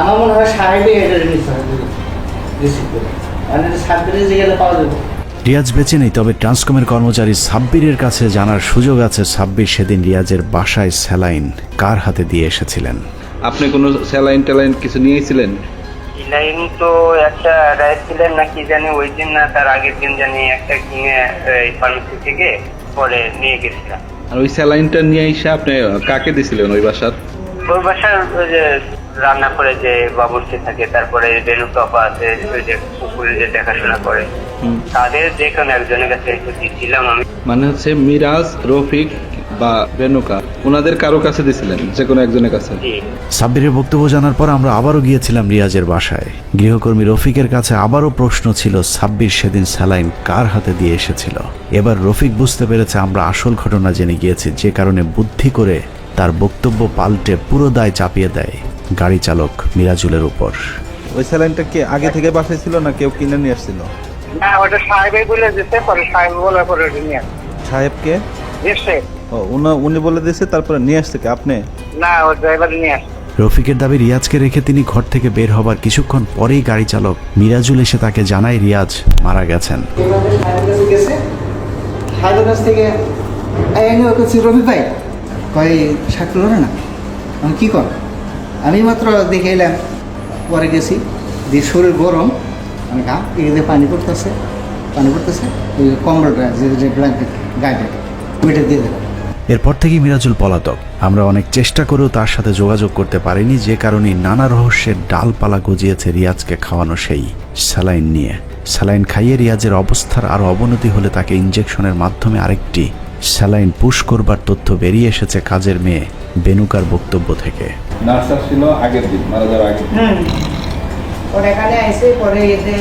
আমার মনে হয় সাহেবই এটা রিসিভ করে, মানে সাব্বিরের জায়গায় পাওয়া যাবে। রিয়াজ বেঁচে নেই, তবে ট্রান্সকমের কর্মচারী সাব্বিরের কাছে জানার সুযোগ আছে সাব্বির সেদিন রিয়াজের বাসায় স্যালাইন কার হাতে দিয়ে এসেছিলেন। আপনি কোনো স্যালাইন ট্যালাইন কিছু নিয়েছিলেন? লাইন তো একটা রাইট ছিলেন না কি জানি, ওই দিন না তার আগের দিন জানি একটা কিনে ফার্মেসি থেকে পরে নিয়ে গেছিলাম। আর ওই স্যালাইনটা নিয়ে এসে আপনি কাকে দিছিলেন ওই বাসার? ওই বাসার ওই যে রান্না করে যে বাবুর্চি থাকে, তারপরে বেলুকাপা আছে ওই যে পুকুরে যে দেখাশোনা করে, তাদের যে কোনো একজনের কাছে দিচ্ছিলাম আমি। মানে হচ্ছে মিরাজ, রফিক বা রেণুকা, ওনাদের কারো কাছে দিছিলেন? যে কোনো একজনের কাছে? সাব্বিরের বক্তব্য জানার পর আমরা আবারও গিয়েছিলাম রিয়াজের বাসায়। গৃহকর্মী রফিকের কাছে আবারও প্রশ্ন ছিল সাব্বির সেদিন স্যালাইন কার হাতে দিয়ে এসেছিল। এবার রফিক বুঝতে পেরেছে আমরা আসল ঘটনা জেনে গিয়েছি, যে কারণে বুদ্ধি করে তার বক্তব্য পাল্টে পুরো দায় চাপিয়ে দেয় গাড়ি চালক মিরাজুলের উপর। ওই স্যালাইনটা কি আগে থেকে বাসায় ছিল না কেউ কিনে নিয়ে আসছিল? না, ওটা সাহেবই বলে দিতে, পরে সাহেব বলার পরে নিয়ে আসছে। সাহেবকে? দিচ্ছে। ও, উনি বলে দিয়েছে, তারপরে নিয়ে আসছে কি আপনি? না, ও ড্রাইভার নিয়ে আসছে। রফিকের দাবি রিয়াজকে রেখে তিনি ঘর থেকে বের হবার কিছুক্ষণ পরেই গাড়ি চালক মিরাজুল এসে তাকে জানায় রিয়াজ মারা গেছেন। সাহেবের কাছ থেকে রফিক ভাই কয় সাক্ষী করে না, আমি কী কর, আমি মাত্র দেখে এলাম, পরে গেছি দিয়ে শরীর গরম, আমি এদিকে পানি পড়তেছে ওই কম্বলটা যে ব্ল্যাঙ্কেট গায়ে ওইটা দিয়ে দেবো। এরপর থেকেই মিরাজুল পলাতক। আমরা অনেক চেষ্টা করেও তার সাথে যোগাযোগ করতে পারিনি, যে কারণে নানা রহস্যের ডালপালা গজিয়েছে রিয়াজকে খাওয়ানো সেই স্যালাইন নিয়ে। স্যালাইন খাইয়ে রিয়াজের অবস্থার আরও অবনতি হলে তাকে ইঞ্জেকশনের মাধ্যমে আরেকটি স্যালাইন পুশ করবার তথ্য বেরিয়ে এসেছে কাজের মেয়ে বেনুকার বক্তব্য থেকে। নার্সার ছিল আগের দিন মারা যাওয়ার আগে। পরে এখানে এসে পরে এতে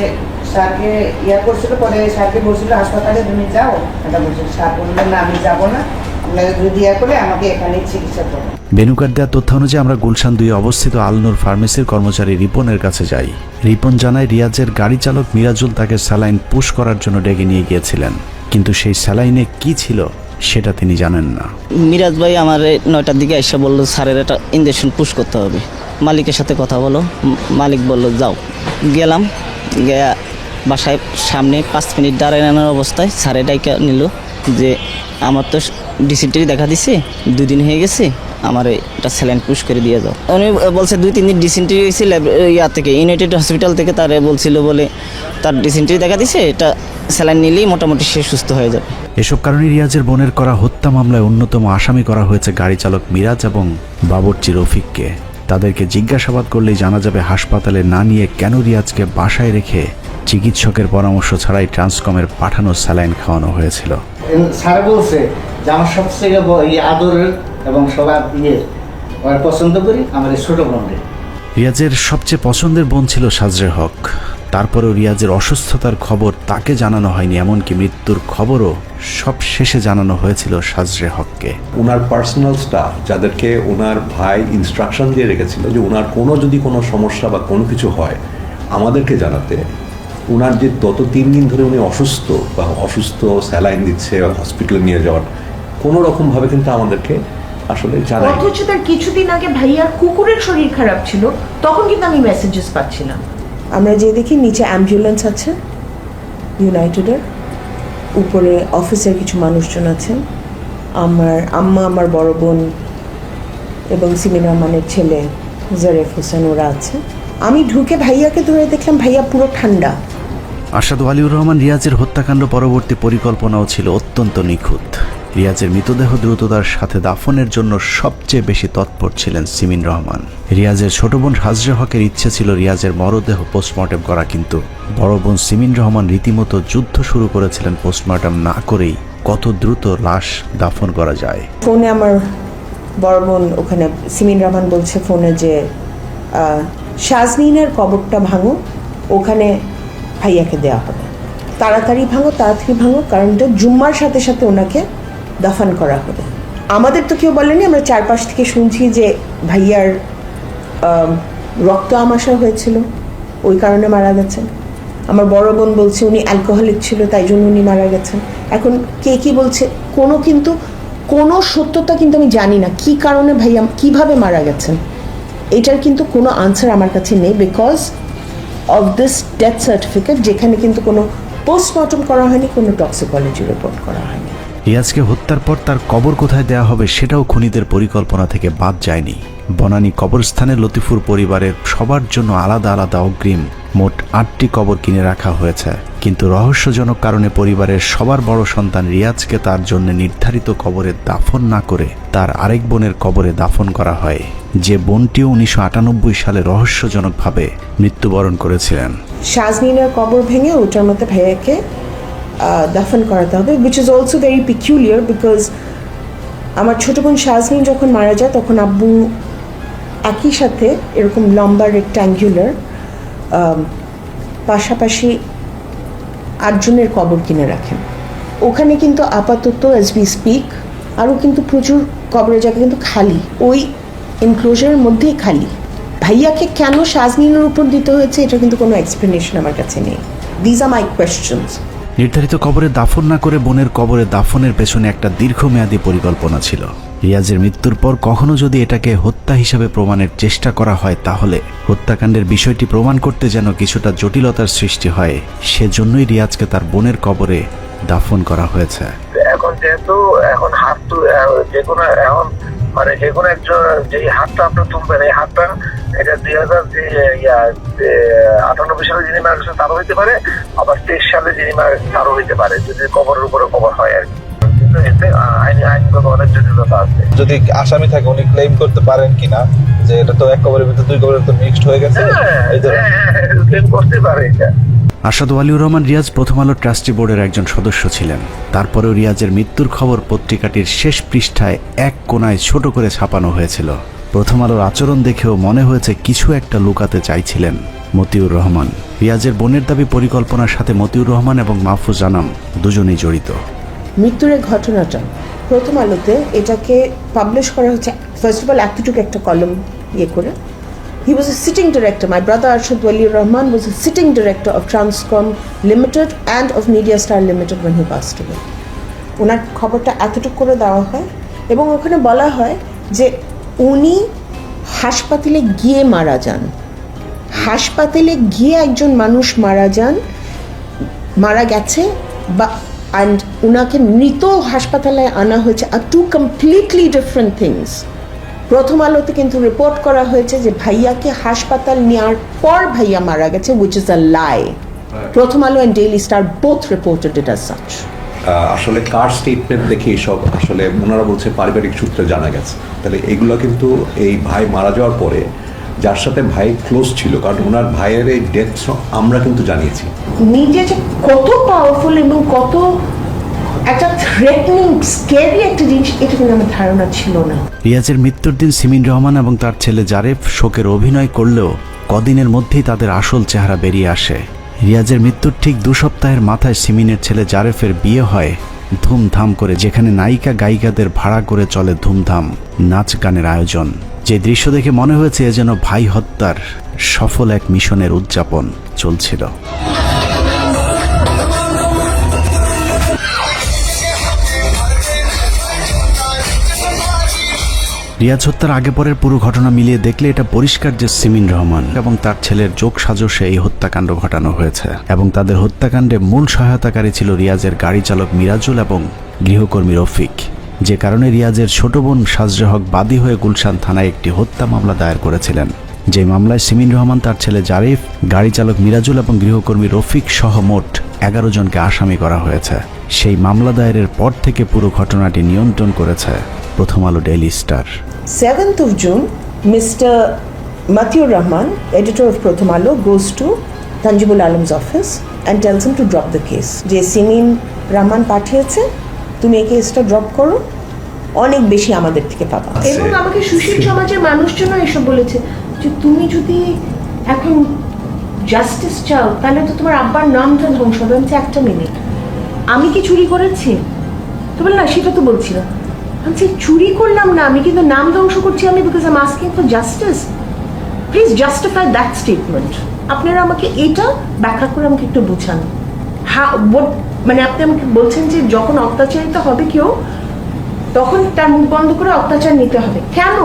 স্যারকে ইয়া করছিল, পরে স্যারকে বলছিল হাসপাতালে তুমি যাও, এটা বলছিল। স্যার বললেন না আমি যাবো না, আপনাকে যদি ইয়া করে আমাকে এখানে চিকিৎসা করো। বেনুকার দেওয়া তথ্য অনুযায়ী আমরা গুলশান 2 অবস্থিত আলনুর ফার্মেসির কর্মচারী রিপনের কাছে যাই। রিপন জানায় রিয়াজের গাড়ি চালক মিরাজুল তাকে স্যালাইন পুশ করার জন্য ডেকে নিয়ে গিয়েছিলেন, কিন্তু সেই স্যালাইনে কি ছিল সেটা তিনি জানেন না। মিরাজ ভাই আমার 9টার দিকে এসে বললো স্যারের একটা ইঞ্জেকশন পুশ করতে হবে, মালিকের সাথে কথা বলো। মালিক বলল যাও। গেলাম, গিয়ে বাসায় সামনে 5 মিনিট দাঁড়ানোর অবস্থায় স্যারে ডাইকা নিল যে আমার তো ডিসেন্টারি দেখা দিছে, 2 দিন হয়ে গেছে, আমার এটা স্যালাইন পুশ করে দিয়ে যাও। উনি বলছে 2-3 দিন ডিসেন্টারি হয়েছে ইয়া থেকে ইউনাইটেড হসপিটাল থেকে, তারে বলছিল বলে তার ডিসেন্টারি দেখা দিছে, এটা স্যালাইন নিলেই মোটামুটি সে সুস্থ হয়ে যাবে। এসব কারণে রিয়াজের বোনের করা হত্যা মামলায় অন্যতম আসামি করা হয়েছে গাড়ি চালক মিরাজ এবং বাবুর্চি রফিককে। তাদেরকে জিজ্ঞাসাবাদ করলেই জানা যাবে হাসপাতালে না নিয়ে কেন রিয়াজকে বাসায় রেখে চিকিৎসকের পরামর্শ ছাড়াই ট্রান্সকমের পাঠানো স্যালাইন খাওয়ানো হয়েছিল। স্যার বলছে যে আমার সবথেকে আদরের এবং সবার পছন্দ করি আমার ছোট বোনকে। রিয়াজের সবচেয়ে পছন্দের বোন ছিল সাজরে হক। তারপরেও রিয়াজের অসুস্থতার খবর তাকে জানানো হয়নি, এমনকি মৃত্যুর খবরও সব শেষে জানানো হয়েছিল সাজরে হককে। ওনার পার্সোনাল স্টাফ যাদেরকে ওনার ভাই ইনস্ট্রাকশন দিয়ে রেখেছিল যে ওনার যদি কোনো সমস্যা বা কোনো কিছু হয় আমাদেরকে জানাতে। ওনার যে তত 3 দিন ধরে উনি অসুস্থ স্যালাইন দিচ্ছে হসপিটালে নিয়ে যাওয়ার কোনো রকমভাবে কিন্তু আমাদেরকে আসলে জানাই। অথচ তার কিছুদিন আগে ভাইয়ার কুকুরের শরীর খারাপ ছিল, তখন কিন্তু আমি মেসেজেস পাচ্ছিলাম। আমরা যে দেখি নিচে অ্যাম্বুলেন্স আছে ইউনাইটেডের, উপরে অফিসের কিছু মানুষজন আছেন, আমার আম্মা, আমার বড় বোন এবং সিমিন রহমানের ছেলে জারেফ হোসেন, ওরা আছে। আমি ঢুকে ভাইয়াকে ধরে দেখলাম ভাইয়া পুরো ঠান্ডা। আসাদু আলিউর রহমান রিয়াজের হত্যাকাণ্ড পরবর্তী পরিকল্পনাও ছিল অত্যন্ত নিখুঁত। রিয়াজের মৃতদেহ দ্রুততার সাথে দাফনের জন্য সবচেয়ে বেশি তৎপর ছিলেন সিমিন রহমান। রিয়াজের ছোট বোন সাজরা হকের ইচ্ছে ছিল রিয়াজের মরদেহ পোস্টমর্টেম করা, কিন্তু বড় বোন সিমিন রহমান রীতিমতো যুদ্ধ শুরু করেছিলেন পোস্টমর্টেম না করেই কত দ্রুত লাশ দাফন করা যায়। ফোনে আমার বড় বোন ওখানে সিমিন রহমান বলছে ফোনে যে শাজনীনের কবরটা ভাঙো, ওখানে ভাইয়াকে দেওয়া হবে, তাড়াতাড়ি ভাঙো কারণ এটা জুম্মার সাথে সাথে ওনাকে দাফন করা হবে। আমাদের তো কেউ বলেনি, আমরা চারপাশ থেকে শুনছি যে ভাইয়ার রক্ত আমাশা হয়েছিল, ওই কারণে মারা গেছেন। আমার বড় বোন বলছে উনি অ্যালকোহলিক ছিল, তাই জন্য উনি মারা গেছেন। এখন কে কি বলছে কোনো সত্যতা কিন্তু আমি জানি না কি কারণে ভাইয়া কিভাবে মারা গেছেন, এটার কিন্তু কোনো আনসার আমার কাছে নেই because of this death certificate, যেখানে কিন্তু কোনো পোস্টমর্টম করা হয়নি, কোনো টক্সিকোলজি রিপোর্ট করা হয়নি। রিয়াজকে হত্যার পর তার কবর কোথায় দেয়া হবে সেটাও খুনিদের পরিকল্পনা থেকে বাদ যায়নি। বনানী কবরস্থানে লতিফুর পরিবারের সবার জন্য আলাদা আলাদা অগ্রিম মোট 8টি কবর কিনে রাখা হয়েছে, কিন্তু রহস্যজনক কারণে পরিবারের সবার বড় সন্তান রিয়াজকে তার জন্য নির্ধারিত কবরে দাফন না করে তার আরেক বোনের কবরে দাফন করা হয়, যে বোনটিও 1998 সালে রহস্যজনকভাবে মৃত্যুবরণ করেছিলেন। শাজনীনের কবর ভেঙে ওটার মধ্যে ভাইয়াকে দাফন করাতে হবে, which is also very peculiar because আমার ছোট বোন শাজনী যখন মারা যায় তখন আব্বু একই সাথে এরকম লম্বা রেক্ট্যাঙ্গুলার পাশাপাশি 8 জনের কবর কিনে রাখেন। ওখানে কিন্তু আপাতত as we speak আরও কিন্তু প্রচুর কবরের জায়গা কিন্তু খালি, ওই এনক্লোজারের মধ্যেই খালি। ভাইয়াকে কেন শাজনীনের উপর দিতে হয়েছে এটা কিন্তু কোনো এক্সপ্লেনেশন আমার কাছে নেই। These are my questions. নির্ধারিত কবরে দাফন না করে বোনের কবরে দাফনের পেছনে একটা দীর্ঘমেয়াদী পরিকল্পনা ছিল। রিয়াজের মৃত্যুর পর কখনো যদি এটাকে হত্যা হিসাবে প্রমাণের চেষ্টা করা হয়, তাহলে হত্যাকাণ্ডের বিষয়টি প্রমাণ করতে যেন কিছুটা জটিলতার সৃষ্টি হয়, সেজন্যই রিয়াজকে তার বোনের কবরে দাফন করা হয়েছে। এখন যেহেতু এখন হাত যে কোনো এখন মানে যে কোনো একজন যে হাতটা আপনার তুলবেন, এই হাতটা এটা 2098 সালে যিনি মারা গেছেন তারও হইতে পারে, আবার 23 সালে যিনি মারা গেছেন তারও হইতে পারে, যদি কবরের উপরে কবর হয় আর কি। কিন্তু এতে আইনগত অনেক জটিলতা আছে। যদি আসামি থাকে উনি ক্লেম করতে পারেন কিনা যে এটা তো এক কবরের ভিতরে 2 কবরের তো মিক্সড হয়ে গেছে, এই ধরনের ক্লেম করতে পারে এটা। আসাদ ওয়ালিউর রহমান রিয়াজ প্রথম আলো ট্রাস্টি বোর্ডের একজন সদস্য ছিলেন। তারপরেও রিয়াজের মৃত্যুর খবর পত্রিকাটির শেষ পৃষ্ঠায় এক কোণায় ছোট করে ছাপানো হয়েছিল। প্রথম আলোর আচরণ দেখেও মনে হয়েছে কিছু একটা লুকাতে চাইছিলেন মতিউর রহমান। রিয়াজের বোনের দাবি পরিকল্পনার সাথে মতিউর রহমান এবং মাহফুজ আনাম দুজনেই জড়িত। মৃত্যুর ঘটনাটা প্রথম আলোতে এটাকে পাবলিশ করা হচ্ছে ফার্স্ট অফ অল এতটুকু একটা কলম করে। He was a sitting director. My brother Arshad Waliur Rahman was a sitting director of Transcom Limited and of Media Star Limited when he passed away. ওনার খবরটা এতটুকু করে দেওয়া হয় এবং ওখানে বলা হয় যে উনি হাসপাতালে গিয়ে মারা যান। হাসপাতালে গিয়ে একজন মানুষ মারা গেছে বা অ্যান্ড ওনাকে মৃত হাসপাতালে আনা হয়েছে, আর টু কমপ্লিটলি ডিফারেন্ট থিংস। প্রথম আলোতে কিন্তু রিপোর্ট করা হয়েছে যে ভাইয়াকে হাসপাতাল নেওয়ার পর ভাইয়া মারা গেছে, which is a lie. প্রথম আলো and Daily Star both reported it as such. আসলে কার স্টেটমেন্ট দেখে এসব আসলে ওনারা বলছে পারিবারিক সূত্রে জানা গেছে। তাহলে এগুলো কিন্তু এই ভাই মারা যাওয়ার পরে যার সাথে ভাই ক্লোজ ছিল, কারণ ওনার ভাইয়ের এই ডেথ আমরা কিন্তু জানিয়েছি। মিডিয়া যে কত পাওয়ারফুল এবং কত একটা থ্রেটনিং স্ক্যারি একটা জিনিস, এটা কিন্তু আমার ধারণা ছিল না। রিয়াজের মৃত্যুর দিন সিমিন রহমান এবং তার ছেলে জারেফ শোকের অভিনয় করলেও কদিনের মধ্যেই তাদের আসল চেহারা বেরিয়ে আসে। রিয়াজের মৃত্যুর ঠিক 2 সপ্তাহের মাথায় সিমিনের ছেলে জারেফের বিয়ে হয় ধুমধাম করে, যেখানে নায়িকা গায়িকাদের ভাড়া করে চলে ধুমধাম নাচ গানের আয়োজন। যে দৃশ্য দেখে মনে হয়েছে এ যেন ভাই হত্যার সফল এক মিশনের উদযাপন চলছিল। রিয়াজ হত্যার আগে পরের পুরো ঘটনা মিলিয়ে দেখলে এটা পরিষ্কার যে সিমিন রহমান এবং তার ছেলের যোগ সাজসে এই হত্যাকাণ্ড ঘটানো হয়েছে, এবং তাদের হত্যাকাণ্ডে মূল সহায়তাকারী ছিল রিয়াজের গাড়ি চালক মিরাজুল এবং গৃহকর্মী রফিক, যে কারণে রিয়াজের ছোট বোন সাজরা হক বাদী হয়ে গুলশান থানায় একটি হত্যা মামলা দায়ের করেছিলেন। যে মামলায় সিমিন রহমান, তার ছেলে জারিফ, গাড়ি চালক মিরাজুল এবং গৃহকর্মী রফিক সহ মোট 11 জনকে আসামি করা হয়েছে। সেই মামলা দায়েরের পর থেকে পুরো ঘটনাটি নিয়ন্ত্রণ করেছে প্রথম আলো daily star. 7th of June, Mr. Matiur Rahman, editor of Pratham Alo, goes to Tanjibul Alam's office and tells him to drop the case. যে সিমিন রহমান পাঠিয়েছে, তুমি এই কেসটা ড্রপ করো, অনেক বেশি আমাদের থেকে পাবা। এবং আমাকে সুশীল সমাজের মানুষজন এসব বলেছে যে তুমি যদি এখন জাস্টিস চাও তাহলে তো তোমার আব্বার নামটা ধ্বংস হবে। আমি একটা মিনিট, আমি কি চুরি করেছি? তো বল না, সেটা তো বলছি না। আমি চুরি করলাম না, আমি কিন্তু নাম ধ্বংস করছি আমি, because I am asking for justice. Please justify that statement. আপনারা আমাকে এটা ব্যাখ্যা করে আমাকে একটু বুঝান। মানে আপনি আমাকে বলছেন যে যখন অত্যাচারিত হবে কেউ তখন তার মুখ বন্ধ করে অত্যাচার নিতে হবে, কেন?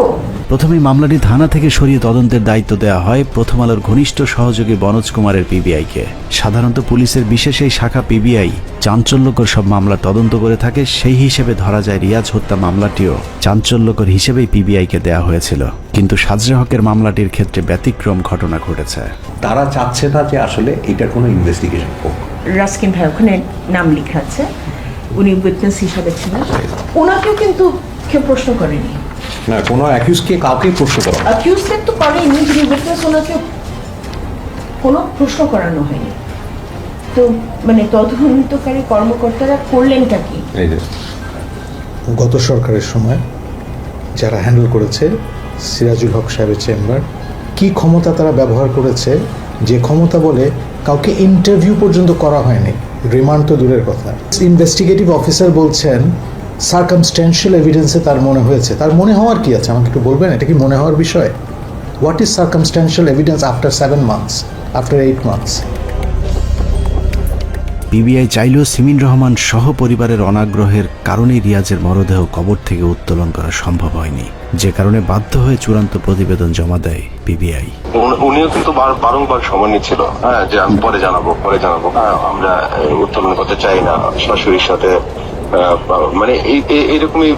প্রথমে মামলাটি থানা থেকে সরিয়ে তদন্তের দায়িত্ব দেওয়া হয় প্রথম আলোর ঘনিষ্ঠ সহযোগী বনোজ কুমারের পিবিআইকে। সাধারণত পুলিশের বিশেষ এই শাখা পিবিআই চাঞ্চল্যকর সব মামলার তদন্ত করে থাকে, সেই হিসেবে ধরা যায় রিয়াজ হত্যা মামলাটিও চাঞ্চল্যকর হিসেবেই পিবিআইকে দেওয়া হয়েছিল। কিন্তু সাজরে হকের মামলাটির ক্ষেত্রে ব্যতিক্রম ঘটনা ঘটেছে। তারা চাচ্ছে না যে আসলে এটার কোনো ইনভেস্টিগেশন হোক। রাস্কিন ভাই ওখানে নাম লেখা আছে, উনি উইটনেস হিসাবে ছিলেন, ওনাকেও কিন্তু কেউ প্রশ্ন করেনি। না, কোনো অ্যাকিউজকে কাউকে প্রশ্ন করা অ্যাকিউজকে তো করেনি, যিনি উইটনেস ওনাকে কোনো প্রশ্ন করানো হয়নি। তো মানে তদন্তকারী কর্মকর্তারা করলেনটা কি? গত সরকারের সময় যারা হ্যান্ডেল করেছে সিরাজুল হক সাহেবের চেম্বার, কি ক্ষমতা তারা ব্যবহার করেছে, যে ক্ষমতা বলে কাউকে ইন্টারভিউ পর্যন্ত করা হয়নি, রিমান্ড তো দূরের কথা। ইনভেস্টিগেটিভ অফিসার বলছেন সার্কামস্ট্যান্সিয়াল এভিডেন্সে তার মনে হয়েছে। তার মনে হওয়ার কি আছে, আমাকে একটু বলবেন, এটা কি মনে হওয়ার বিষয়? What is circumstantial evidence after 7 months, after 8 months? PBI চাইলেও সিমিন রহমান সহ পরিবারের অনাগ্রহের কারণেই রিয়াজের মরদেহ কবর থেকে উত্তোলন করা সম্ভব হয়নি, যে কারণে বাধ্য হয়ে চূড়ান্ত প্রতিবেদন জমা দেয় পিবিআই। উনিও কিন্তু বারংবার সময় নিচ্ছিল, হ্যাঁ, যে আমি পরে জানাবো, হ্যাঁ, আমরা উত্তোলন করতে চাই না শাশুড়ির সাথে, মানে এইরকমই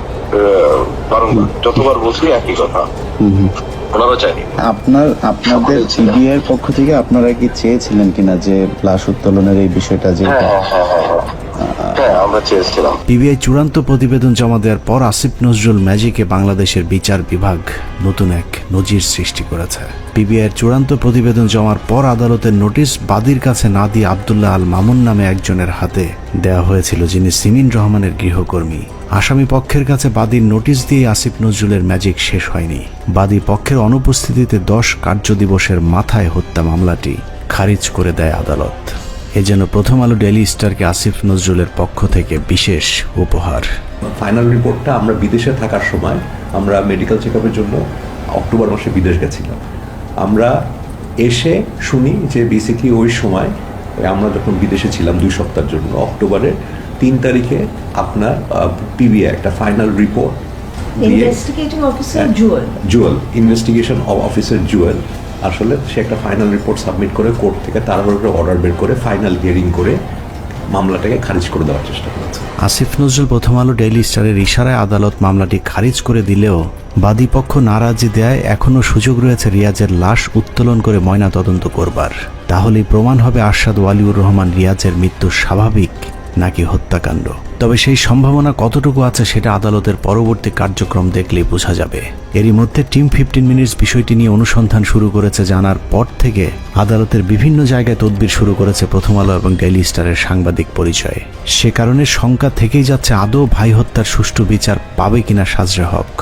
বারংবার যতবার বলছি একই কথা। ওনারা চাইনি। আপনাদের সিবিআইয়ের পক্ষ থেকে আপনারা কি চেয়েছিলেন কিনা যে লাশ উত্তোলনের এই বিষয়টা? যে আমরা চেয়েছিলাম। পিবিআই চূড়ান্ত প্রতিবেদন জমা দেওয়ার পর আসিফ নজরুল ম্যাজিকে বাংলাদেশের বিচার বিভাগ নতুন এক নজির সৃষ্টি করেছে। পিবিআইয়ের চূড়ান্ত প্রতিবেদন জমার পর আদালতের নোটিশ বাদীর কাছে না দিয়ে আব্দুল্লাহ আল মামুন নামে একজনের হাতে দেওয়া হয়েছিল, যিনি সিমিন রহমানের গৃহকর্মী। আসামি পক্ষের কাছে বাদীর নোটিশ দিয়ে আসিফ নজরুলের ম্যাজিক শেষ হয়নি। বাদী পক্ষের অনুপস্থিতিতে 10 কার্যদিবসের মাথায় হত্যা মামলাটি খারিজ করে দেয় আদালত। এ যেন প্রথম আলো ডেইলি স্টারকে আসিফ নজরুলের পক্ষ থেকে বিশেষ উপহার। ফাইনাল রিপোর্টটা আমরা বিদেশে থাকার সময় আমরা মেডিকেল চেক আপের জন্য অক্টোবর মাসে বিদেশ গেছিলাম। আমরা এসে শুনি যে বেসিকলি ওই সময় আমরা যখন বিদেশে ছিলাম 2 সপ্তাহের জন্য, অক্টোবরের 3 তারিখে আপনার পিবিআই একটা final report investigating officer Jewel investigation officer Jewel আসলে সে একটা ফাইনাল রিপোর্ট সাবমিট করে কোর্ট থেকে তাড়াহুড়ো করে অর্ডার বের করে ফাইনাল হিয়ারিং করে মামলাটাকে খারিজ করে দেওয়ার চেষ্টা করেছে। আসিফ নজরুল প্রথম আলো ডেইলি স্টারের ইশারায় আদালত মামলাটি খারিজ করে দিলেও বাদীপক্ষ নারাজি দেয় এখনও সুযোগ রয়েছে রিয়াজের লাশ উত্তোলন করে ময়না তদন্ত করবার। তাহলেই প্রমাণ হবে আরশাদ ওয়ালিউর রহমান রিয়াজের মৃত্যু স্বাভাবিক নাকি হত্যাকাণ্ড। তবে সেই সম্ভাবনা কতটুকু আছে সেটা আদালতের পরবর্তী কার্যক্রম দেখলেই বোঝা যাবে। এরই মধ্যে টিম 15 মিনিটস বিষয়টি নিয়ে অনুসন্ধান শুরু করেছে। জানার পর থেকে আদালতের বিভিন্ন জায়গায় তদবির শুরু করেছে প্রথম আলো এবং ডেইলি স্টারের সাংবাদিক পরিচয়। সে কারণে শঙ্কা থেকেই যাচ্ছে আদৌ ভাই হত্যার সুষ্ঠু বিচার পাবে কিনা সাজরে হক।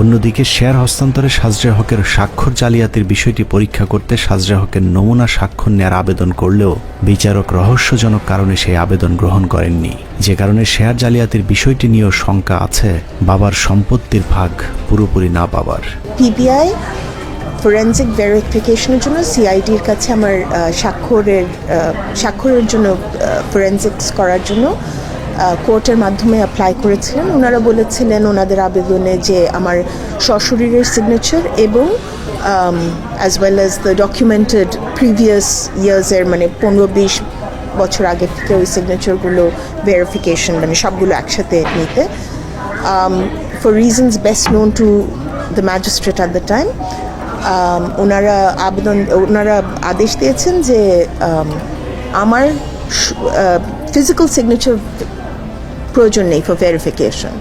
অন্যদিকে শেয়ার হস্তান্তরে সাজরে হকের স্বাক্ষর জালিয়াতির বিষয়টি পরীক্ষা করতে সাজরে হকের নমুনা স্বাক্ষর নেওয়ার আবেদন করলেও বিচারক রহস্যজনক কারণে সেই আবেদন গ্রহণ করেননি, যে কারণে শেয়ার জালিয়াতির বিষয়টি নিয়েও শঙ্কা আছে বাবার সম্পত্তির ভাগ পুরোপুরি না পাবার। পিবিআই ফরেনসিক ভেরিফিকেশনের জন্য সিআইডির কাছে আমার স্বাক্ষরের জন্য ফরেনসিক্স করার জন্য কোর্টের মাধ্যমে অ্যাপ্লাই করেছিলেন। ওনারা বলেছিলেন ওনাদের আবেদনে যে আমার সশরীরের সিগনেচার এবং as well as the documented previous ইয়ার্সের মানে 15-20 বছর আগে থেকে ওই সিগনেচারগুলো ভেরিফিকেশন মানে সবগুলো একসাথে নিতে, for reasons best known to the magistrate at the time. ওনারা আদেশ দিয়েছেন যে আমার physical signature proyojon nei for verification.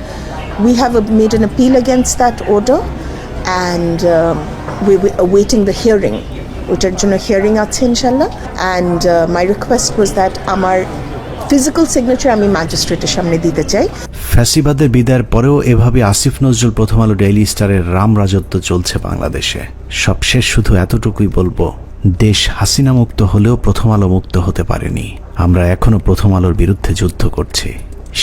We have made an appeal against that order, and we're awaiting the hearing. ওটার জন্য হিয়ারিং আছে ইনশাল্লাহ, and my request was that আমার ফিজিক্যাল সিগনেচার আমি ম্যাজিস্ট্রেটের সামনে দিতে চাই। ফ্যাসিবাদের বিদায়ের পরেও এভাবে আসিফ নজরুল প্রথম আলো ডেইলি স্টারের রাম রাজত্ব চলছে বাংলাদেশে। সবশেষ শুধু এতটুকুই বলবো, দেশ হাসিনা মুক্ত হলেও প্রথম আলো মুক্ত হতে পারেনি। আমরা এখনো প্রথম আলোর বিরুদ্ধে যুদ্ধ করছি।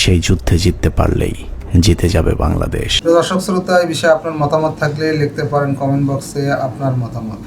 সেই যুদ্ধে জিততে পারলেই জিতে যাবে বাংলাদেশ। দর্শক শ্রোতা, এই বিষয়ে আপনার মতামত থাকলে লিখতে পারেন কমেন্ট বক্সে আপনার মতামত।